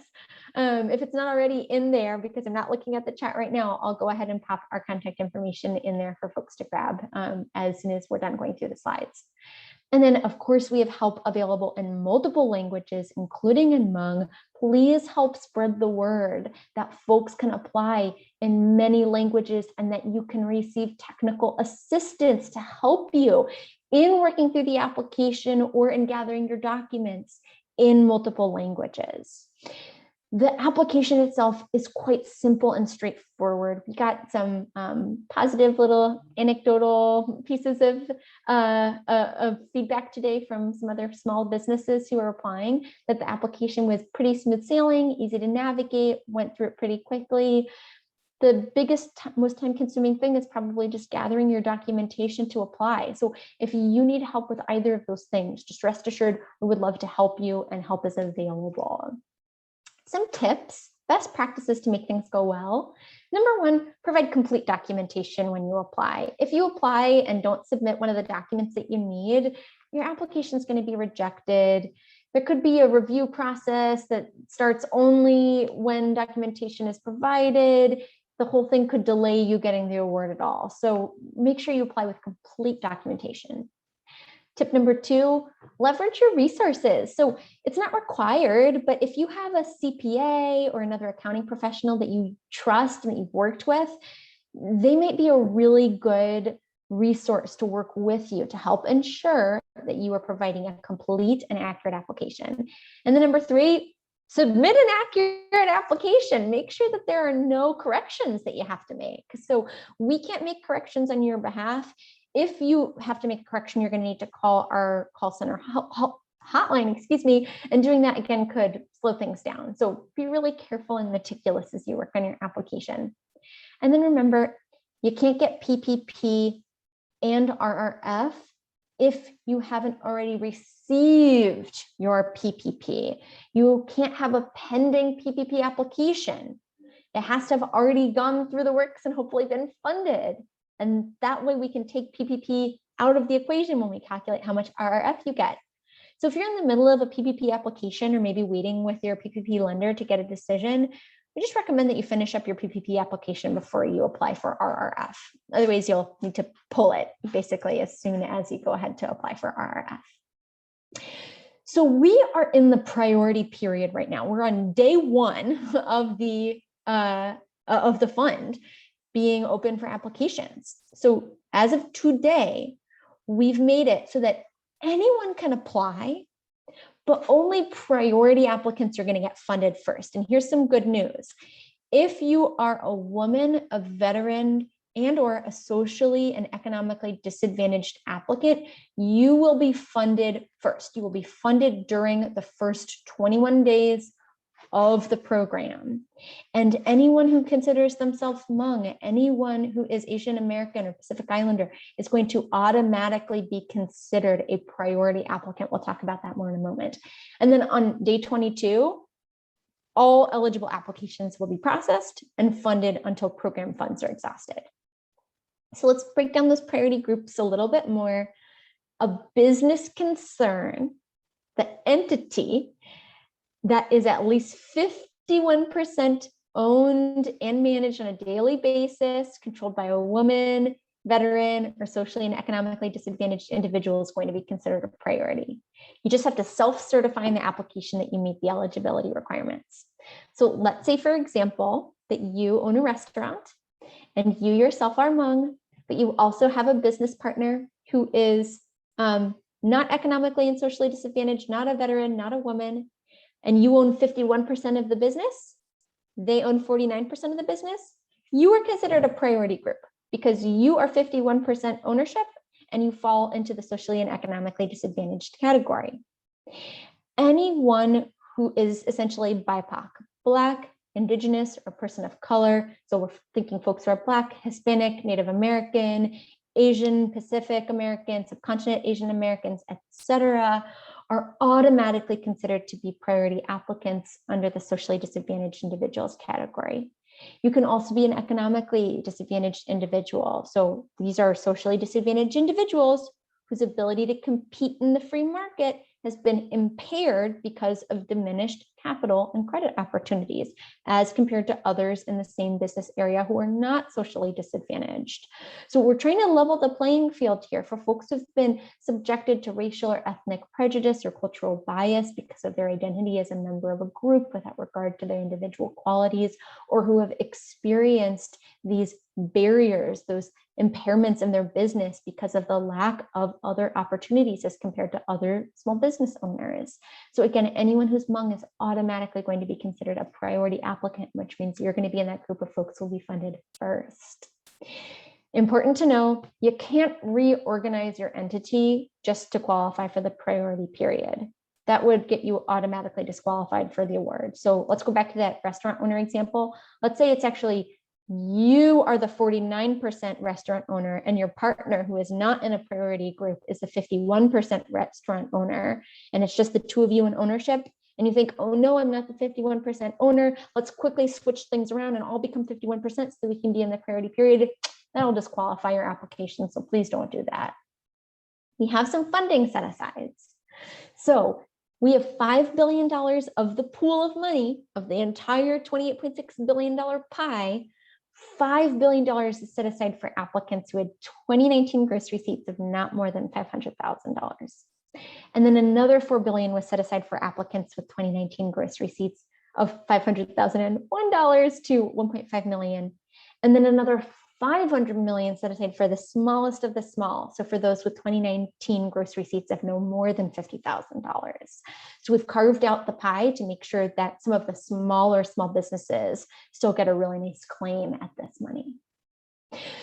Speaker 2: If it's not already in there, because I'm not looking at the chat right now, I'll go ahead and pop our contact information in there for folks to grab as soon as we're done going through the slides. And then, of course, we have help available in multiple languages, including in Hmong. Please help spread the word that folks can apply in many languages and that you can receive technical assistance to help you in working through the application or in gathering your documents in multiple languages. The application itself is quite simple and straightforward. We got some positive little anecdotal pieces of feedback today from some other small businesses who are applying, that the application was pretty smooth sailing, easy to navigate, went through it pretty quickly. The biggest, most time-consuming thing is probably just gathering your documentation to apply. So if you need help with either of those things, just rest assured we would love to help you, and help is available. Some tips, best practices to make things go well. Number one, provide complete documentation when you apply. If you apply and don't submit one of the documents that you need, your application is going to be rejected. There could be a review process that starts only when documentation is provided. The whole thing could delay you getting the award at all. So make sure you apply with complete documentation. Tip number two, leverage your resources. So it's not required, but if you have a CPA or another accounting professional that you trust and that you've worked with, they might be a really good resource to work with you to help ensure that you are providing a complete and accurate application. And then number three, submit an accurate application. Make sure that there are no corrections that you have to make. So we can't make corrections on your behalf. If you have to make a correction, you're going to need to call our call center hotline, and doing that again could slow things down. So be really careful and meticulous as you work on your application. And then remember, you can't get PPP and RRF if you haven't already received your PPP. You can't have a pending PPP application. It has to have already gone through the works and hopefully been funded. And that way we can take PPP out of the equation when we calculate how much RRF you get. So if you're in the middle of a PPP application, or maybe waiting with your PPP lender to get a decision, we just recommend that you finish up your PPP application before you apply for RRF. Otherwise, you'll need to pull it basically as soon as you go ahead to apply for RRF. So we are in the priority period right now. We're on day one of the fund being open for applications. So as of today, we've made it so that anyone can apply, but only priority applicants are going to get funded first. And here's some good news. If you are a woman, a veteran, and or a socially and economically disadvantaged applicant, you will be funded first. You will be funded during the first 21 days of the program. And anyone who considers themselves Hmong, anyone who is Asian American or Pacific Islander, is going to automatically be considered a priority applicant. We'll talk about that more in a moment. And then on day 22, all eligible applications will be processed and funded until program funds are exhausted. So let's break down those priority groups a little bit more. A business concern, the entity that is at least 51% owned and managed on a daily basis, controlled by a woman, veteran, or socially and economically disadvantaged individual, is going to be considered a priority. You just have to self-certify in the application that you meet the eligibility requirements. So let's say, for example, that you own a restaurant and you yourself are Hmong, but you also have a business partner who is not economically and socially disadvantaged, not a veteran, not a woman, and you own 51% of the business, they own 49% of the business, you are considered a priority group because you are 51% ownership and you fall into the socially and economically disadvantaged category. Anyone who is essentially BIPOC, Black, Indigenous, or person of color, so we're thinking folks who are Black, Hispanic, Native American, Asian, Pacific American, subcontinent Asian Americans, etc., are automatically considered to be priority applicants under the socially disadvantaged individuals category. You can also be an economically disadvantaged individual. So these are socially disadvantaged individuals whose ability to compete in the free market has been impaired because of diminished capital and credit opportunities as compared to others in the same business area who are not socially disadvantaged. So we're trying to level the playing field here for folks who've been subjected to racial or ethnic prejudice or cultural bias because of their identity as a member of a group without regard to their individual qualities, or who have experienced these barriers, those impairments in their business because of the lack of other opportunities as compared to other small business owners. So again, anyone who's Hmong is automatically going to be considered a priority applicant, which means you're going to be in that group of folks who will be funded first. Important to know, you can't reorganize your entity just to qualify for the priority period. That would get you automatically disqualified for the award. So let's go back to that restaurant owner example. Let's say it's actually you are the 49% restaurant owner and your partner who is not in a priority group is the 51% restaurant owner. And it's just the two of you in ownership. And you think, oh no, I'm not the 51% owner. Let's quickly switch things around and all become 51% so we can be in the priority period. That'll disqualify your application. So please don't do that. We have some funding set asides. So we have $5 billion of the pool of money of the entire $28.6 billion pie. $5 billion is set aside for applicants who had 2019 gross receipts of not more than $500,000. And then another $4 billion was set aside for applicants with 2019 gross receipts of $500,001 to $1.5 million. And then another $500 million set aside for the smallest of the small. So for those with 2019 gross receipts of no more than $50,000. So we've carved out the pie to make sure that some of the smaller small businesses still get a really nice claim at this money.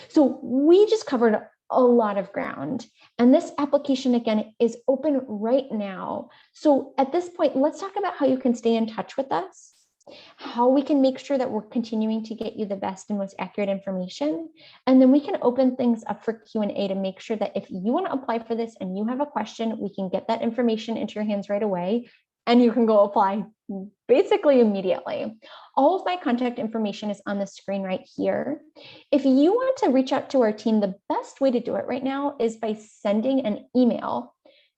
Speaker 2: So we just covered a lot of ground, and this application again is open right now. So at this point, let's talk about how you can stay in touch with us, how we can make sure that we're continuing to get you the best and most accurate information. And then we can open things up for Q&A to make sure that if you want to apply for this and you have a question, we can get that information into your hands right away and you can go apply basically immediately. All of my contact information is on the screen right here. If you want to reach out to our team, the best way to do it right now is by sending an email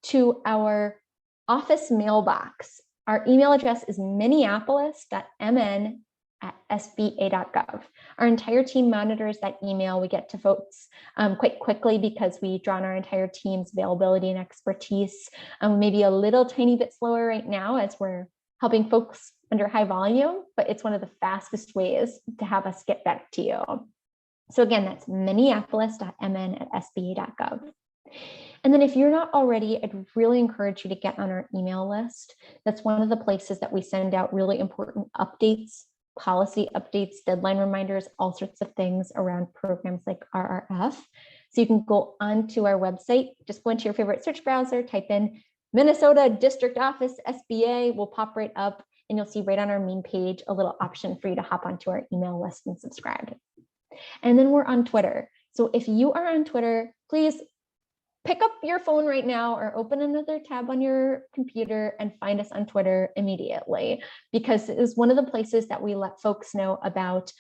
Speaker 2: to our office mailbox. Our email address is minneapolis.mn@sba.gov. Our entire team monitors that email. We get to folks quite quickly because we draw on our entire team's availability and expertise. Maybe a little tiny bit slower right now as we're helping folks under high volume, but it's one of the fastest ways to have us get back to you. So again, that's minneapolis.mn@sba.gov. And then if you're not already, I'd really encourage you to get on our email list. That's one of the places that we send out really important updates, policy updates, deadline reminders, all sorts of things around programs like RRF. So you can go onto our website, just go into your favorite search browser, type in Minnesota District Office SBA, will pop right up, and you'll see right on our main page a little option for you to hop onto our email list and subscribe. And then we're on Twitter. So if you are on Twitter, please pick up your phone right now or open another tab on your computer and find us on Twitter immediately, because it is one of the places that we let folks know about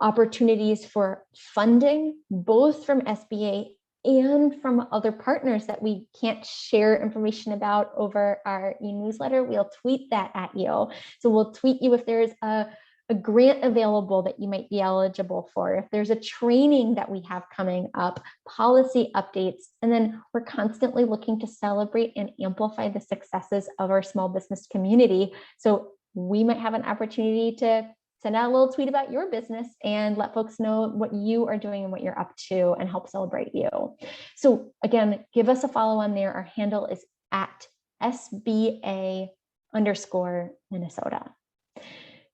Speaker 2: opportunities for funding, both from SBA and from other partners that we can't share information about over our e-newsletter. We'll tweet that at you. So we'll tweet you if there's a grant available that you might be eligible for, if there's a training that we have coming up, policy updates, and then we're constantly looking to celebrate and amplify the successes of our small business community. So we might have an opportunity to send out a little tweet about your business and let folks know what you are doing and what you're up to and help celebrate you. So again, give us a follow on there. Our handle is @SBA_Minnesota.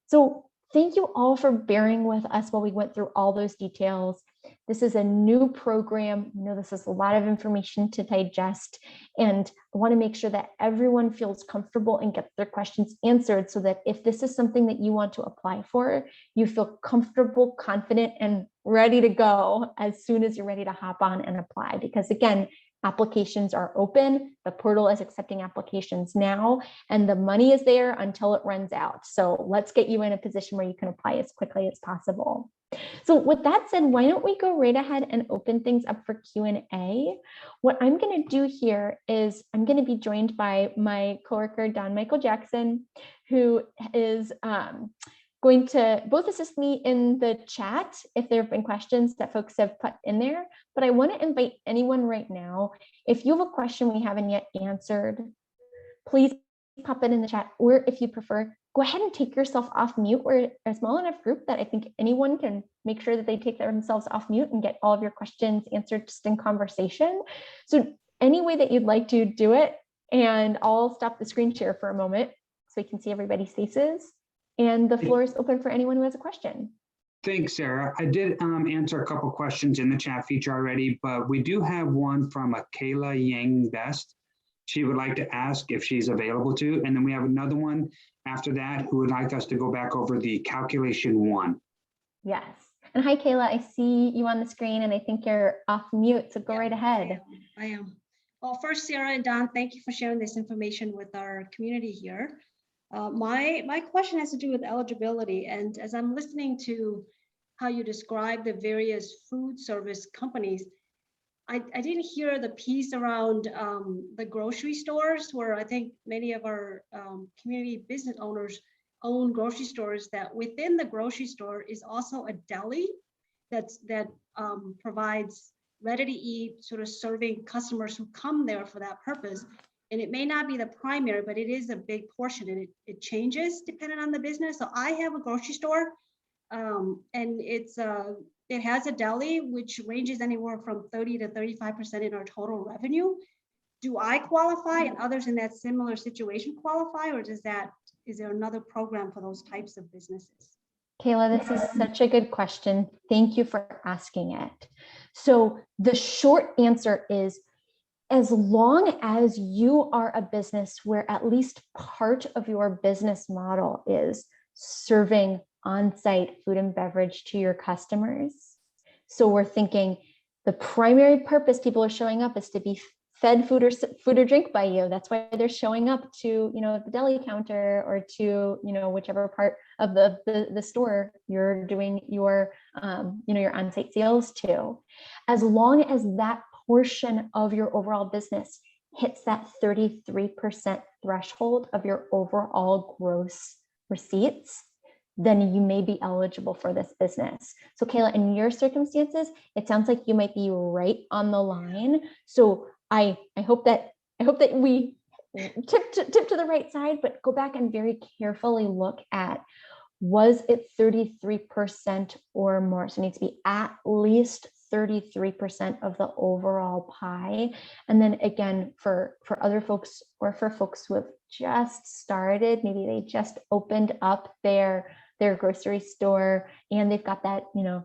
Speaker 2: So thank you all for bearing with us while we went through all those details. This is a new program. You know, this is a lot of information to digest, and I want to make sure that everyone feels comfortable and gets their questions answered so that if this is something that you want to apply for, you feel comfortable, confident, and ready to go as soon as you're ready to hop on and apply. Because again, applications are open, the portal is accepting applications now, and the money is there until it runs out. So let's get you in a position where you can apply as quickly as possible. So with that said, why don't we go right ahead and open things up for Q&A? What I'm going to do here is I'm going to be joined by my coworker, Don Michael Jackson, who is going to both assist me in the chat if there have been questions that folks have put in there, but I want to invite anyone right now, if you have a question we haven't yet answered, please pop it in the chat, or if you prefer, go ahead and take yourself off mute. We're a small enough group that I think anyone can make sure that they take themselves off mute and get all of your questions answered just in conversation. So any way that you'd like to do it, and I'll stop the screen share for a moment so we can see everybody's faces. And the floor is open for anyone who has a question.
Speaker 3: Thanks, Sarah. I did answer a couple questions in the chat feature already, but we do have one from a Kayla Yang Best. She would like to ask if she's available to, and then we have another one after that who would like us to go back over the calculation one.
Speaker 2: Yes. And hi, Kayla, I see you on the screen and I think you're off mute, so go right ahead.
Speaker 5: I am. Well, first, Sarah and Don, thank you for sharing this information with our community here. My question has to do with eligibility. And as I'm listening to how you describe the various food service companies, I didn't hear the piece around the grocery stores, where I think many of our community business owners own grocery stores, that within the grocery store is also a deli that provides ready to eat, sort of serving customers who come there for that purpose. And it may not be the primary, but it is a big portion, and it changes depending on the business. So I have a grocery store, and it has a deli, which ranges anywhere from 30 to 35% in our total revenue. Do I qualify, and others in that similar situation qualify, or is there another program for those types of businesses?
Speaker 2: Kayla, this is such a good question. Thank you for asking it. So the short answer is, as long as you are a business where at least part of your business model is serving on-site food and beverage to your customers. So we're thinking the primary purpose people are showing up is to be fed food or drink by you. That's why they're showing up to, the deli counter, or to, whichever part of the store you're doing your, your on-site sales to. As long as that portion of your overall business hits that 33% threshold of your overall gross receipts, then you may be eligible for this business. So Kayla, in your circumstances, it sounds like you might be right on the line. So I hope that we tip to the right side, but go back and very carefully look at, was it 33% or more? So it needs to be at least 33% of the overall pie. And then again, for other folks, or for folks who have just started, maybe they just opened up their grocery store and they've got that,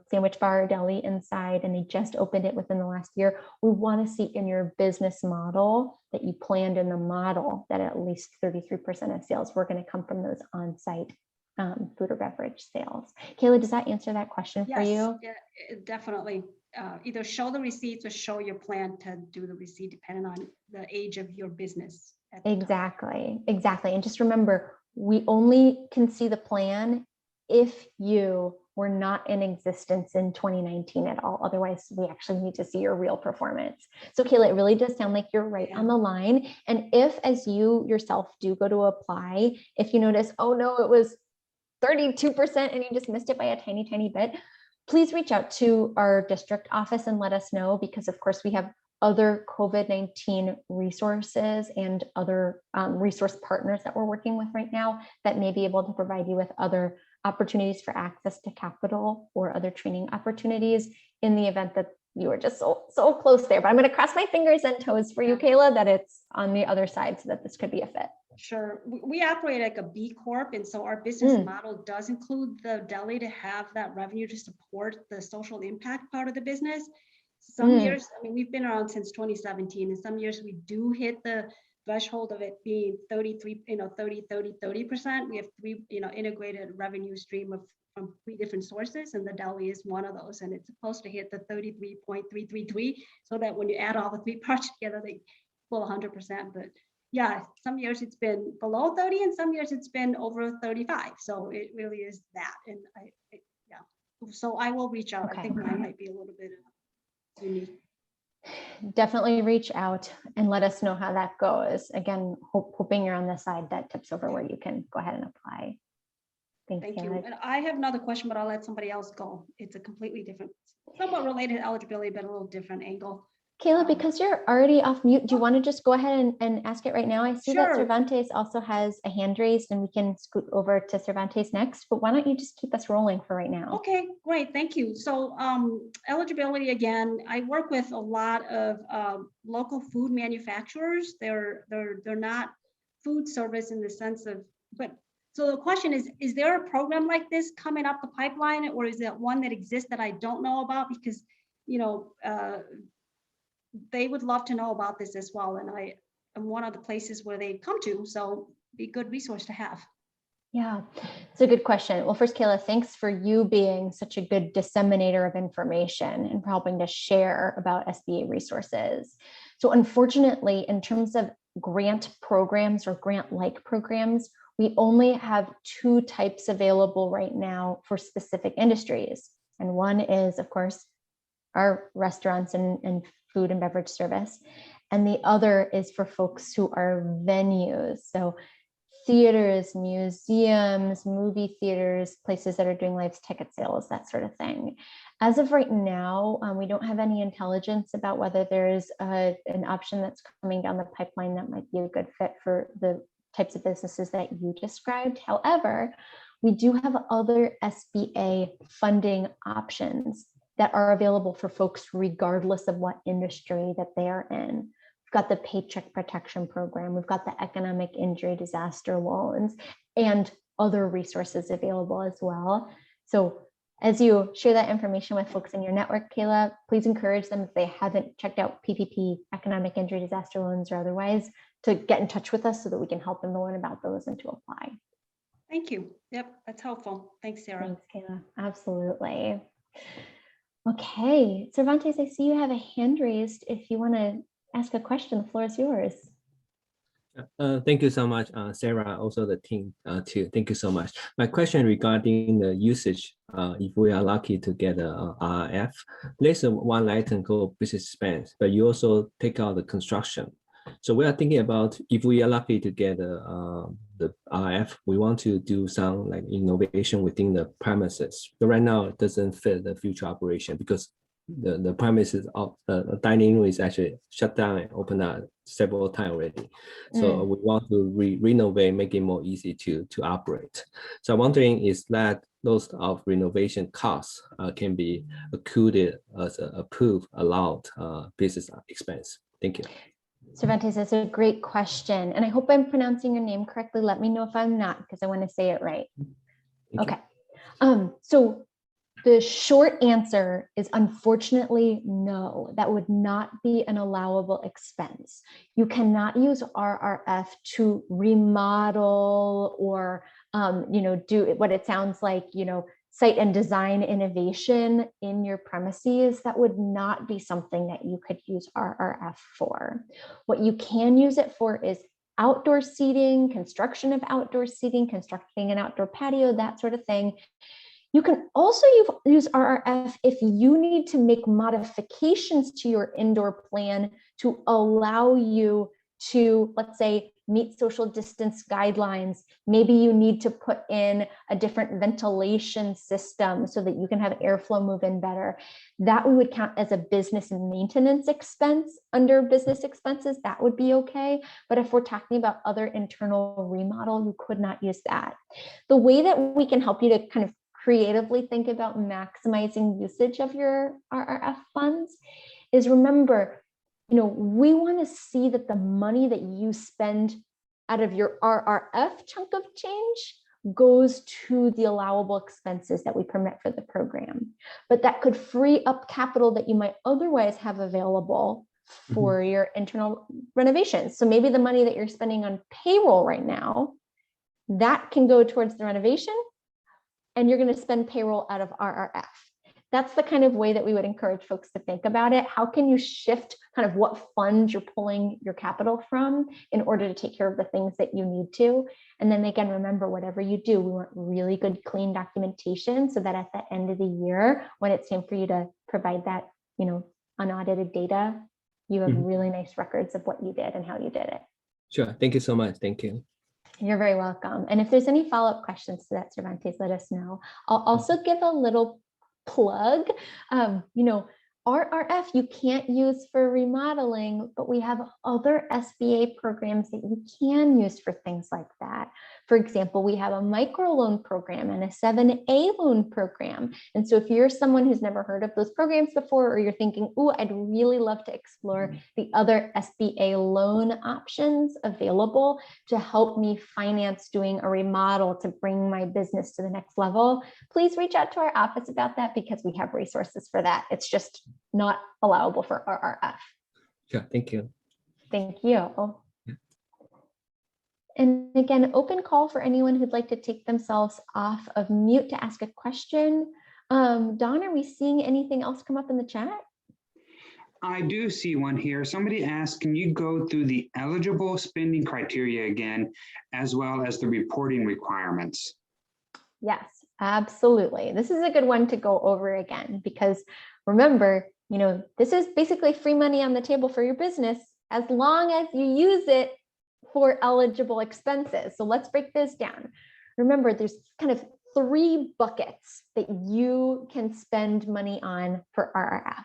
Speaker 2: sandwich bar or deli inside, and they just opened it within the last year. We want to see in your business model that you planned in the model that at least 33% of sales were going to come from those on-site food or beverage sales. Kayla, does that answer that question for you?
Speaker 5: Yeah, definitely. Either show the receipts or show your plan to do the receipt, depending on the age of your business.
Speaker 2: Exactly. And just remember, we only can see the plan if you were not in existence in 2019 at all. Otherwise, we actually need to see your real performance. So Kayla, it really does sound like you're right on the line. And if, as you yourself do go to apply, if you notice, oh no, it was 32% and you just missed it by a tiny, tiny bit, please reach out to our district office and let us know, because of course we have other COVID-19 resources and other resource partners that we're working with right now that may be able to provide you with other opportunities for access to capital or other training opportunities in the event that you are just so close there. But I'm going to cross my fingers and toes for you, Kayla, that it's on the other side so that this could be a fit.
Speaker 5: Sure. We operate like a B Corp. And so our business model does include the deli to have that revenue to support the social impact part of the business. Some years, we've been around since 2017, and some years we do hit the threshold of it being 33, 30%. We have three, integrated revenue stream from 3 different sources, and the deli is one of those, and it's supposed to hit the 33.333, so that when you add all the 3 parts together, they pull 100%. But yeah, some years it's been below 30, and some years it's been over 35. So it really is that, and so I will reach out. Okay. I think mine might be a little bit unique.
Speaker 2: Definitely reach out and let us know how that goes. Again, hoping you're on the side that tips over where you can go ahead and apply.
Speaker 5: Thank you. And I have another question, but I'll let somebody else go. It's a completely different, somewhat related to eligibility, but a little different angle.
Speaker 2: Kayla, because you're already off mute, do you want to just go ahead and ask it right now? I see that Cervantes also has a hand raised, and we can scoot over to Cervantes next, but why don't you just keep us rolling for right now?
Speaker 5: Okay, great, thank you. So eligibility, again, I work with a lot of local food manufacturers. They're not food service in the sense of but so the question is there a program like this coming up the pipeline, or is it one that exists that I don't know about? Because, you know, they would love to know about this as well. And I am one of the places where they come to, so be a good resource to have.
Speaker 2: Yeah, it's a good question. Well, first, Kayla, thanks for you being such a good disseminator of information and for helping to share about SBA resources. So unfortunately, in terms of grant programs or grant-like programs, we only have two types available right now for specific industries. And one is, of course, our restaurants and food and beverage service. And the other is for folks who are venues. So theaters, museums, movie theaters, places that are doing live ticket sales, that sort of thing. As of right now, we don't have any intelligence about whether there's an option that's coming down the pipeline that might be a good fit for the types of businesses that you described. However, we do have other SBA funding options that are available for folks regardless of what industry that they are in. We've got the Paycheck Protection Program, we've got the Economic Injury Disaster Loans, and other resources available as well. So as you share that information with folks in your network, Kayla, please encourage them, if they haven't checked out PPP, Economic Injury Disaster Loans or otherwise, to get in touch with us so that we can help them to learn about those and to apply.
Speaker 5: Thank you. Yep, that's helpful. Thanks, Sarah.
Speaker 2: Thanks, Kayla. Absolutely. Okay, Cervantes, I see you have a hand raised. If you want to ask a question, the floor is yours.
Speaker 6: Thank you so much, Sarah, also the team too. Thank you so much. My question regarding the usage, if we are lucky to get a RRF, there's one item called business expense, but you also take out the construction. So we are thinking about, if we are lucky to get the RF, we want to do some like innovation within the premises. But right now it doesn't fit the future operation because the premises of the dining room is actually shut down and opened up several times already. So we want to renovate, make it more easy to operate. So I'm wondering, is that those of renovation costs can be accrued as approved, allowed business expense? Thank you.
Speaker 2: Cervantes, that's a great question. And I hope I'm pronouncing your name correctly. Let me know if I'm not, because I want to say it right. Okay. So the short answer is unfortunately no, that would not be an allowable expense. You cannot use RRF to remodel or, do what it sounds like, site and design innovation in your premises. That would not be something that you could use RRF for. What you can use it for is outdoor seating, construction of outdoor seating, constructing an outdoor patio, that sort of thing. You can also use RRF if you need to make modifications to your indoor plan to allow you to, let's say, meet social distance guidelines. Maybe you need to put in a different ventilation system so that you can have airflow move in better. That we would count as a business maintenance expense under business expenses. That would be okay. But if we're talking about other internal remodel, you could not use that. The way that we can help you to kind of creatively think about maximizing usage of your RRF funds is, remember, we want to see that the money that you spend out of your RRF chunk of change goes to the allowable expenses that we permit for the program. But that could free up capital that you might otherwise have available for your internal renovations. So maybe the money that you're spending on payroll right now, that can go towards the renovation, and you're going to spend payroll out of RRF. That's the kind of way that we would encourage folks to think about it. How can you shift kind of what fund you're pulling your capital from in order to take care of the things that you need to? And then again, remember, whatever you do, we want really good, clean documentation so that at the end of the year, when it's time for you to provide that, unaudited data, you have really nice records of what you did and how you did it.
Speaker 6: Sure. Thank you so much. Thank you.
Speaker 2: You're very welcome. And if there's any follow-up questions to that, Cervantes, let us know. I'll also give a little plug. RRF you can't use for remodeling, but we have other SBA programs that you can use for things like that. For example, we have a microloan program and a 7A loan program. And so if you're someone who's never heard of those programs before, or you're thinking, oh, I'd really love to explore the other SBA loan options available to help me finance doing a remodel to bring my business to the next level, please reach out to our office about that, because we have resources for that. It's just not allowable for RRF.
Speaker 6: Sure, thank you.
Speaker 2: Thank you. And again, open call for anyone who'd like to take themselves off of mute to ask a question. Don, are we seeing anything else come up in the chat?
Speaker 3: I do see one here. Somebody asked, can you go through the eligible spending criteria again, as well as the reporting requirements?
Speaker 2: Yes, absolutely. This is a good one to go over again, because remember, this is basically free money on the table for your business as long as you use it for eligible expenses. So let's break this down. Remember, there's kind of 3 buckets that you can spend money on for RRF.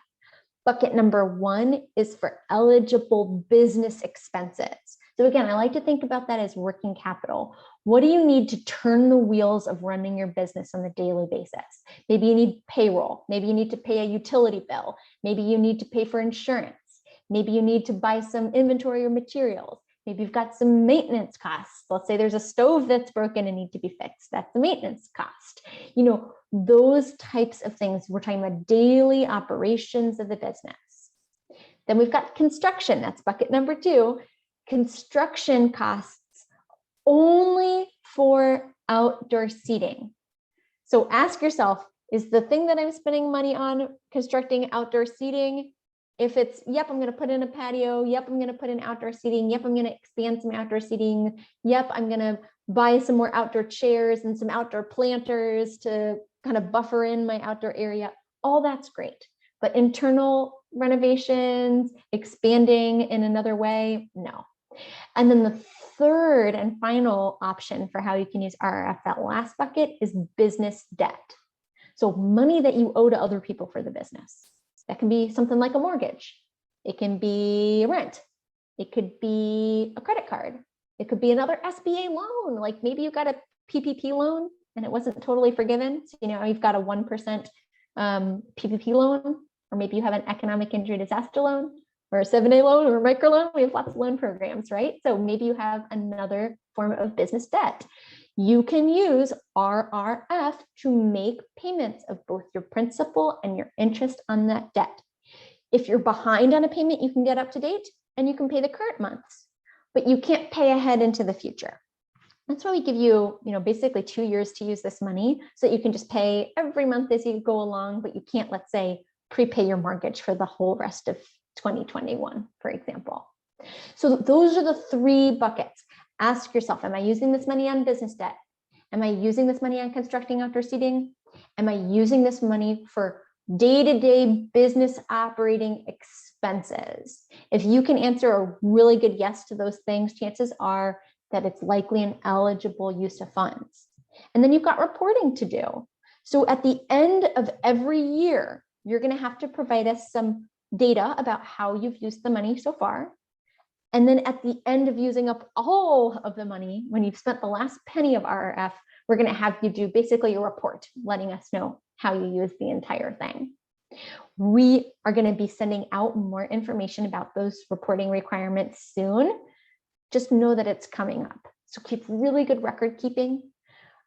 Speaker 2: Bucket number 1 is for eligible business expenses. So again, I like to think about that as working capital. What do you need to turn the wheels of running your business on a daily basis? Maybe you need payroll. Maybe you need to pay a utility bill. Maybe you need to pay for insurance. Maybe you need to buy some inventory or materials. Maybe you've got some maintenance costs. Let's say there's a stove that's broken and need to be fixed. That's the maintenance cost. Those types of things. We're talking about daily operations of the business. Then we've got construction. That's bucket number 2. Construction costs only for outdoor seating. So ask yourself, is the thing that I'm spending money on constructing outdoor seating? If it's, yep, I'm going to put in a patio. Yep, I'm going to put in outdoor seating. Yep, I'm going to expand some outdoor seating. Yep, I'm going to buy some more outdoor chairs and some outdoor planters to kind of buffer in my outdoor area. All that's great. But internal renovations, expanding in another way, no. And then the third and final option for how you can use RRF, that last bucket, is business debt. So money that you owe to other people for the business. That can be something like a mortgage. It can be rent. It could be a credit card. It could be another SBA loan. Like maybe you got a PPP loan and it wasn't totally forgiven. So, you've got a 1% PPP loan, or maybe you have an economic injury disaster loan, or a 7A loan, or a microloan. We have lots of loan programs, right? So maybe you have another form of business debt. You can use RRF to make payments of both your principal and your interest on that debt. If you're behind on a payment, you can get up to date and you can pay the current months, but you can't pay ahead into the future. That's why we give you, basically 2 years to use this money, so that you can just pay every month as you go along, but you can't, let's say, prepay your mortgage for the whole rest of 2021, for example. So those are the 3 buckets. Ask yourself, am I using this money on business debt? Am I using this money on constructing outdoor seating? Am I using this money for day-to-day business operating expenses? If you can answer a really good yes to those things, chances are that it's likely an eligible use of funds. And then you've got reporting to do. So at the end of every year, you're going to have to provide us some data about how you've used the money so far. And then at the end of using up all of the money, when you've spent the last penny of RRF, we're going to have you do basically a report letting us know how you use the entire thing. We are going to be sending out more information about those reporting requirements soon. Just know that it's coming up. So keep really good record keeping.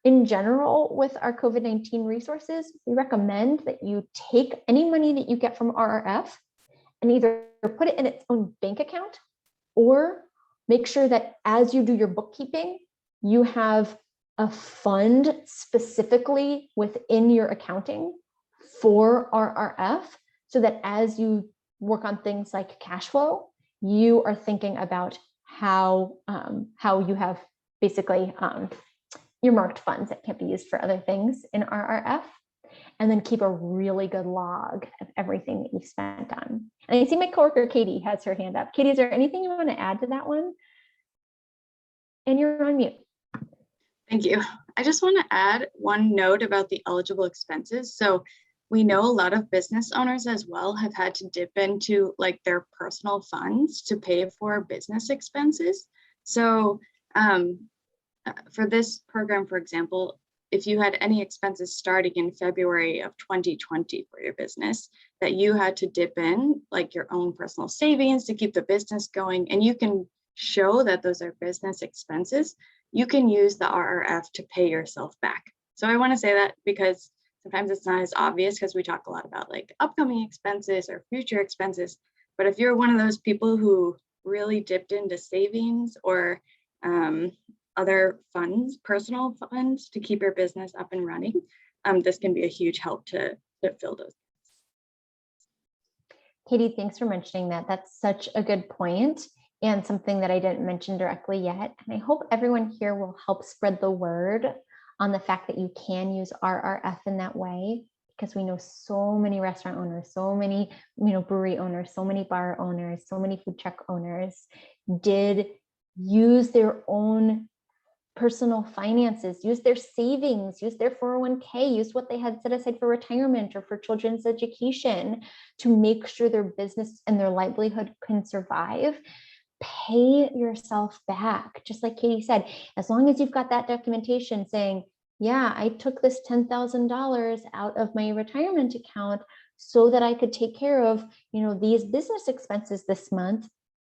Speaker 2: In general, with our COVID-19 resources, we recommend that you take any money that you get from RRF and either put it in its own bank account, or make sure that as you do your bookkeeping, you have a fund specifically within your accounting for RRF, so that as you work on things like cash flow, you are thinking about how you have basically earmarked funds that can't be used for other things in RRF. And then keep a really good log of everything that you've spent on. And I see my coworker, Katie, has her hand up. Katie, is there anything you want to add to that one? And you're on mute.
Speaker 7: Thank you. I just want to add one note about the eligible expenses. So we know a lot of business owners as well have had to dip into like their personal funds to pay for business expenses. So for this program, for example, if you had any expenses starting in February of 2020 for your business that you had to dip in, like your own personal savings to keep the business going, and you can show that those are business expenses, you can use the RRF to pay yourself back. So I want to say that because sometimes it's not as obvious because we talk a lot about like upcoming expenses or future expenses. But if you're one of those people who really dipped into savings or other funds, personal funds to keep your business up and running, this can be a huge help to fill those.
Speaker 2: Katie, thanks for mentioning that. That's such a good point and something that I didn't mention directly yet. And I hope everyone here will help spread the word on the fact that you can use RRF in that way, because we know so many restaurant owners, so many brewery owners, so many bar owners, so many food truck owners did use their own personal finances, use their savings, use their 401k, use what they had set aside for retirement or for children's education to make sure their business and their livelihood can survive. Pay yourself back. Just like Katie said, as long as you've got that documentation saying, yeah, I took this $10,000 out of my retirement account so that I could take care of, these business expenses this month.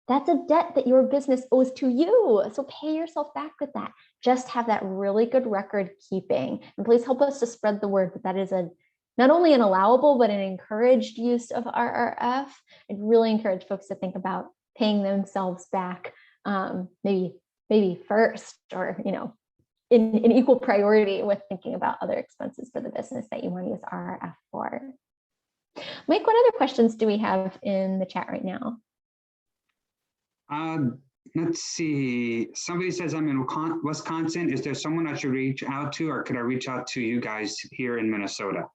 Speaker 2: That's a debt that your business owes to you. So pay yourself back with that. Just have that really good record keeping. And please help us to spread the word that is not only an allowable, but an encouraged use of RRF. I'd really encourage folks to think about paying themselves back, maybe first, or, in equal priority with thinking about other expenses for the business that you want to use RRF for. Mike, what other questions do we have in the chat right now?
Speaker 3: Let's see. Somebody says I'm in Wisconsin. Is there someone I should reach out to, or could I reach out to you guys here in Minnesota?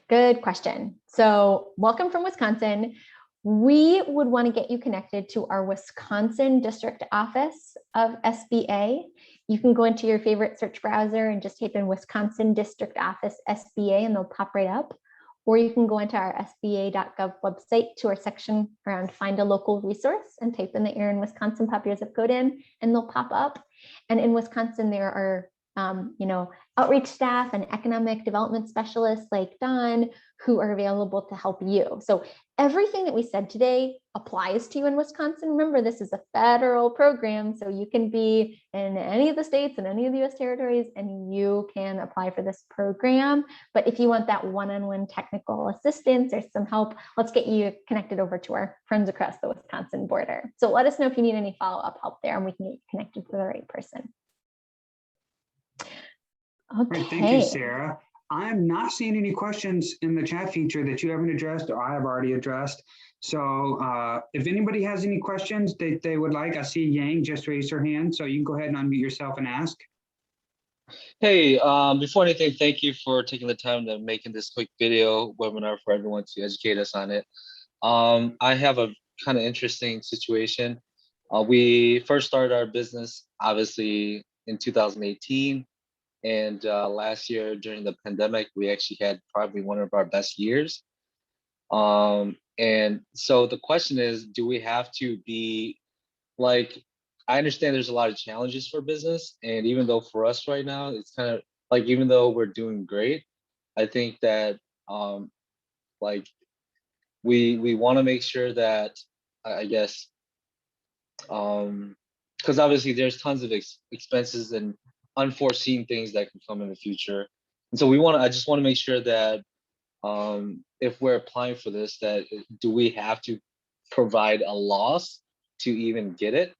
Speaker 3: Good
Speaker 2: question. So welcome from Wisconsin. We would want to get you connected to our Wisconsin district office of SBA. You can go into your favorite search browser and just type in Wisconsin district office SBA and they'll pop right up. Or you can go into our sba.gov website to our section around find a local resource and type in that you're in Wisconsin, pop your zip code in, and they'll pop up. And in Wisconsin, there are outreach staff and economic development specialists like Don who are available to help you. So everything that we said today applies to you in Wisconsin. Remember, this is a federal program, so you can be in any of the states and any of the US territories and you can apply for this program. But if you want that one-on-one technical assistance or some help, let's get you connected over to our friends across the Wisconsin border. So let us know if you need any follow-up help there and we can get you connected to the right person. Okay.
Speaker 3: Right, thank you, Sarah. I'm not seeing any questions in the chat feature that you haven't addressed or I have already addressed. So if anybody has any questions that they would like, I see Yang just raised her hand, so you can go ahead and unmute yourself and ask.
Speaker 8: Hey, before anything, thank you for taking the time to making this quick video webinar for everyone to educate us on it. I have a kind of interesting situation. We first started our business, obviously, in 2018. And last year during the pandemic, we actually had probably one of our best years. And so the question is, do we have to be like, I understand there's a lot of challenges for business. And even though for us right now, it's kind of like, even though we're doing great, I think that like we want to make sure that, I guess, because obviously there's tons of expenses and unforeseen things that can come in the future. And so I just want to make sure that if we're applying for this, that do we have to provide a loss to even get it?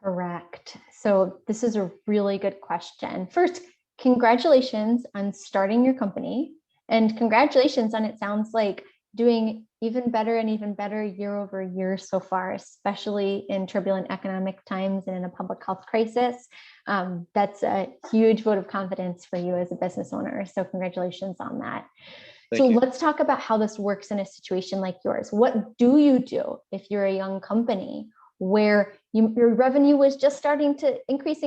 Speaker 2: Correct. So this is a really good question. First, congratulations on starting your company, and congratulations on, it sounds like, doing even better and even better year over year so far, especially in turbulent economic times and in a public health crisis. That's a huge vote of confidence for you as a business owner. So congratulations on that. Thank you. Let's talk about how this works in a situation like yours. What do you do if you're a young company where your revenue was just starting to increase?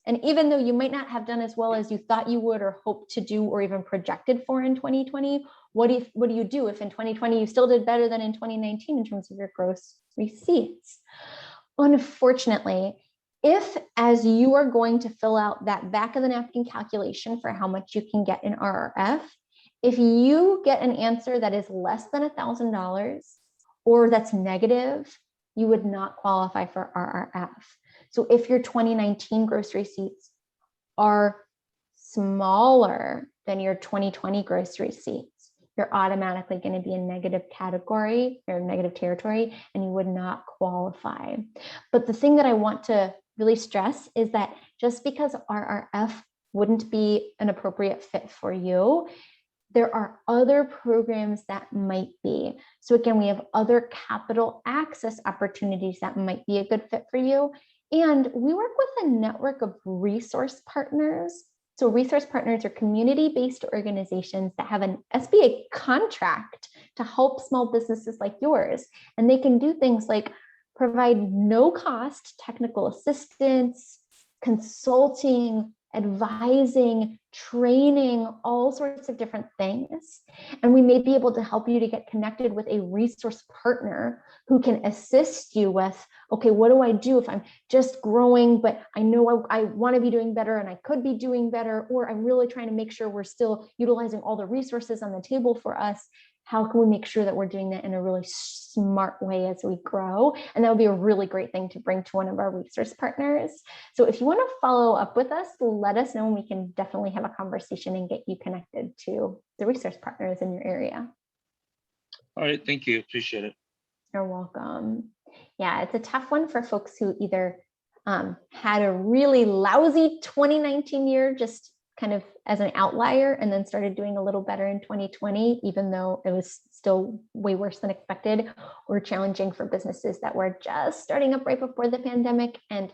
Speaker 2: And even though you might not have done as well as you thought you would or hoped to do or even projected for in 2020, what do you do if in 2020 you still did better than in 2019 in terms of your gross receipts? Unfortunately, if, as you are going to fill out that back of the napkin calculation for how much you can get in RRF, if you get an answer that is less than $1,000 or that's negative, you would not qualify for RRF. So if your 2019 gross receipts are smaller than your 2020 gross receipts, you're automatically going to be in negative category or negative territory, and you would not qualify. But the thing that I want to really stress is that just because RRF wouldn't be an appropriate fit for you, there are other programs that might be. So again, we have other capital access opportunities that might be a good fit for you. And we work with a network of resource partners. So resource partners are community-based organizations that have an SBA contract to help small businesses like yours. And they can do things like provide no-cost technical assistance, consulting, advising, training, all sorts of different things. And we may be able to help you to get connected with a resource partner who can assist you with, okay, what do I do if I'm just growing, but I know I want to be doing better and I could be doing better, or I'm really trying to make sure we're still utilizing all the resources on the table for us. How can we make sure that we're doing that in a really smart way as we grow? And that would be a really great thing to bring to one of our resource partners. So if you want to follow up with us, let us know and we can definitely have a conversation and get you connected to the resource partners in your area.
Speaker 8: All right, thank you. Appreciate it.
Speaker 2: You're welcome. Yeah, it's a tough one for folks who either had a really lousy 2019 year, just kind of as an outlier, and then started doing a little better in 2020, even though it was still way worse than expected, or challenging for businesses that were just starting up right before the pandemic. And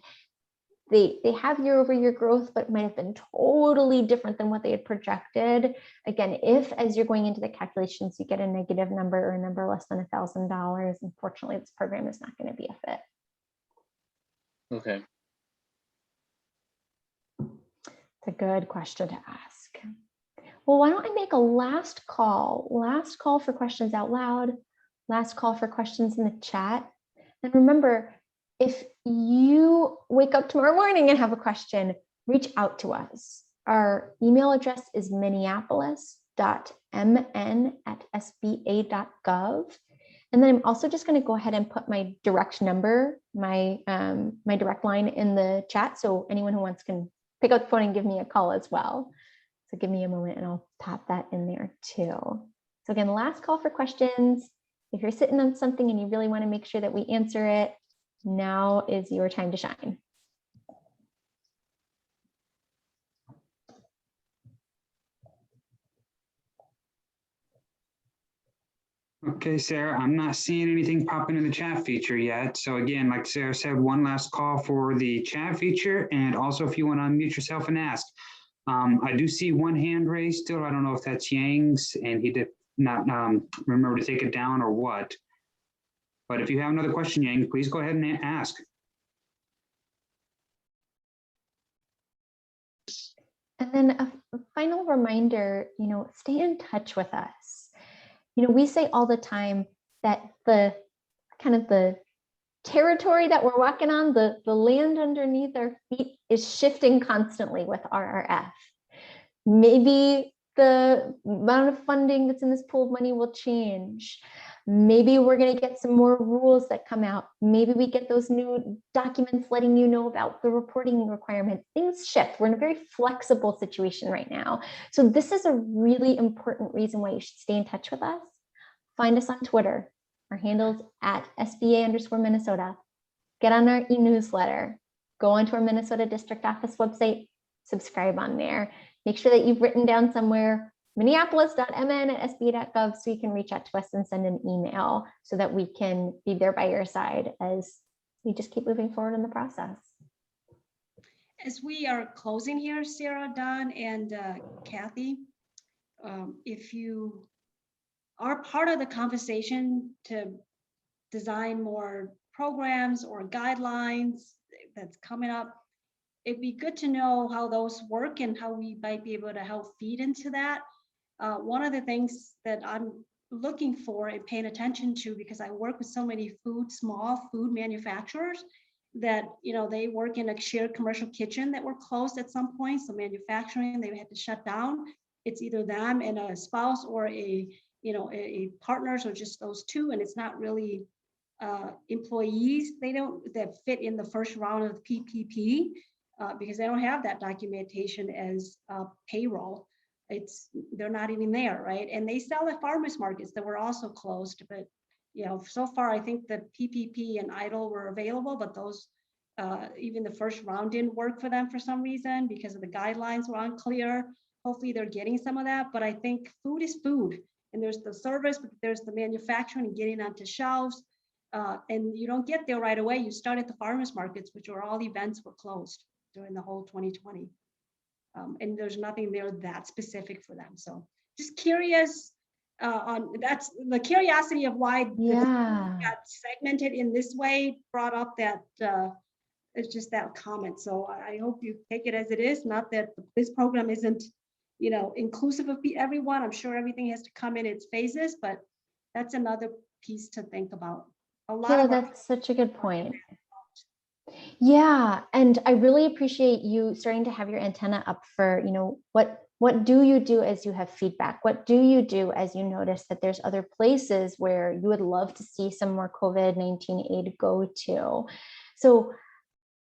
Speaker 2: they have year-over-year growth, but might have been totally different than what they had projected. Again, if as you're going into the calculations, you get a negative number or a number less than $1,000, unfortunately, this program is not going to be a fit.
Speaker 8: Okay.
Speaker 2: It's a good question to ask. Well, why don't I make a last call for questions out loud, last call for questions in the chat. And remember, if you wake up tomorrow morning and have a question, reach out to us. Our email address is minneapolis.mn@sba.gov. And then I'm also just going to go ahead and put my direct number, my direct line in the chat. So anyone who wants can pick up the phone and give me a call as well. So give me a moment and I'll pop that in there too. So again, last call for questions. If you're sitting on something and you really want to make sure that we answer it, now is your time to shine.
Speaker 3: Okay, Sarah, I'm not seeing anything popping in the chat feature yet. So again, like Sarah said, one last call for the chat feature. And also if you want to unmute yourself and ask. I do see one hand raised still. I don't know if that's Yang's and he did not remember to take it down or what. But if you have another question, Yang, please go ahead and ask.
Speaker 2: And then a final reminder, stay in touch with us. We say all the time that the kind of the territory that we're walking on, the land underneath our feet is shifting constantly with RRF. Maybe the amount of funding that's in this pool of money will change. Maybe we're going to get some more rules that come out. Maybe we get those new documents letting you know about the reporting requirement. Things shift. We're in a very flexible situation right now. So this is a really important reason why you should stay in touch with us. Find us on Twitter. Our handle's @SBA_Minnesota. Get on our e-newsletter. Go onto our Minnesota District Office website. Subscribe on there. Make sure that you've written down somewhere minneapolis.mn@sba.gov so you can reach out to us and send an email so that we can be there by your side as we just keep moving forward in the process.
Speaker 5: As we are closing here, Sarah, Don, and Kathy, if you are part of the conversation to design more programs or guidelines that's coming up, it'd be good to know how those work and how we might be able to help feed into that. One of the things that I'm looking for and paying attention to, because I work with so many small food manufacturers, that, they work in a shared commercial kitchen that were closed at some point. So manufacturing, they had to shut down. It's either them and a spouse or a partners, or just those two. And it's not really employees that fit in the first round of the PPP because they don't have that documentation as payroll. They're not even there, right? And they sell at farmers markets that were also closed, but so far I think the PPP and EIDL were available, but those even the first round didn't work for them for some reason because of the guidelines were unclear. Hopefully they're getting some of that, but I think food is food, and there's the service, but there's the manufacturing and getting onto shelves. And you don't get there right away. You start at the farmers markets, which are all events were closed during the whole 2020. And there's nothing there that specific for them. So just curious on that's the curiosity of why got segmented in this way brought up that it's just that comment. So I hope you take it as it is, not that this program isn't inclusive of everyone. I'm sure everything has to come in its phases, but that's another piece to think about.
Speaker 2: That's such a good point. Yeah, and I really appreciate you starting to have your antenna up for, what do you do as you have feedback? What do you do as you notice that there's other places where you would love to see some more COVID-19 aid go to? So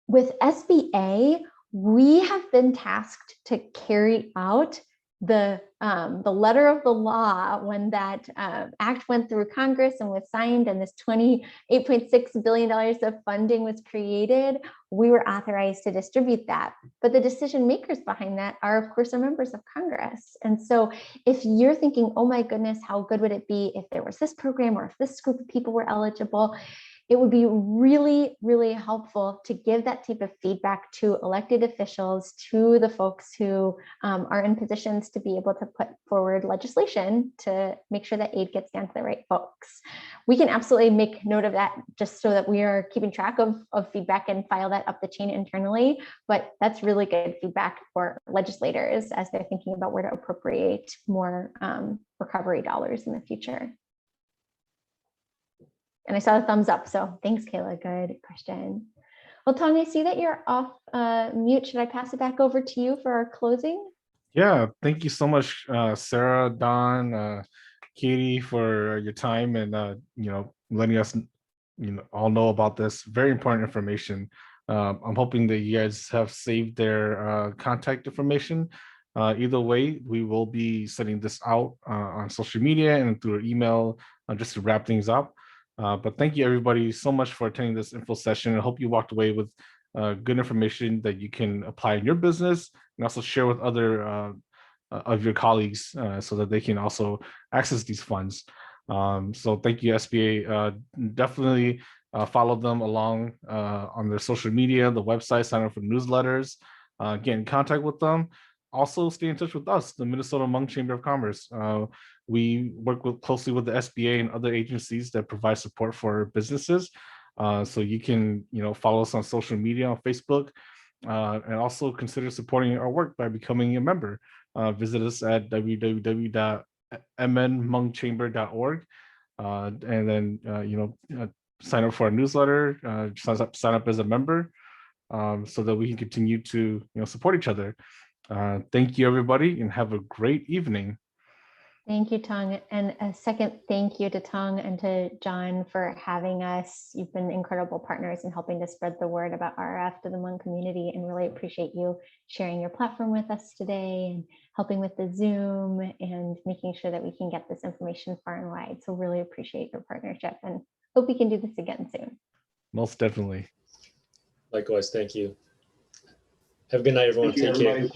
Speaker 2: with SBA, we have been tasked to carry out the letter of the law when that act went through Congress and was signed, and this $28.6 billion of funding was created. We were authorized to distribute that, but the decision makers behind that are, of course, our members of Congress. And so if you're thinking, oh my goodness, how good would it be if there was this program or if this group of people were eligible, it would be really, really helpful to give that type of feedback to elected officials, to the folks who are in positions to be able to put forward legislation to make sure that aid gets down to the right folks. We can absolutely make note of that just so that we are keeping track of feedback and file that up the chain internally. But that's really good feedback for legislators as they're thinking about where to appropriate more recovery dollars in the future. And I saw the thumbs up, so thanks, Kayla. Good question. Well, Tong, I see that you're off mute. Should I pass it back over to you for our closing?
Speaker 1: Yeah, thank you so much, Sarah, Don, Katie, for your time and letting us all know about this very important information. I'm hoping that you guys have saved their contact information. Either way, we will be sending this out on social media and through email just to wrap things up. But thank you everybody so much for attending this info session. I hope you walked away with good information that you can apply in your business and also share with other of your colleagues so that they can also access these funds. So thank you, SBA. Definitely follow them along on their social media, the website, sign up for newsletters, get in contact with them. Also stay in touch with us, the Minnesota Hmong Chamber of Commerce. We work closely with the SBA and other agencies that provide support for businesses. So you can follow us on social media, on Facebook, and also consider supporting our work by becoming a member. Visit us at www.mnhmongchamber.org, and then sign up for our newsletter, sign up as a member, so that we can continue to support each other. Thank you, everybody, and have a great evening.
Speaker 2: Thank you, Tong. And a second thank you to Tong and to John for having us. You've been incredible partners in helping to spread the word about RF to the Hmong community, and really appreciate you sharing your platform with us today and helping with the Zoom and making sure that we can get this information far and wide. So really appreciate your partnership and hope we can do this again soon.
Speaker 1: Most definitely.
Speaker 4: Likewise, thank you. Have a good night, everyone. Take care.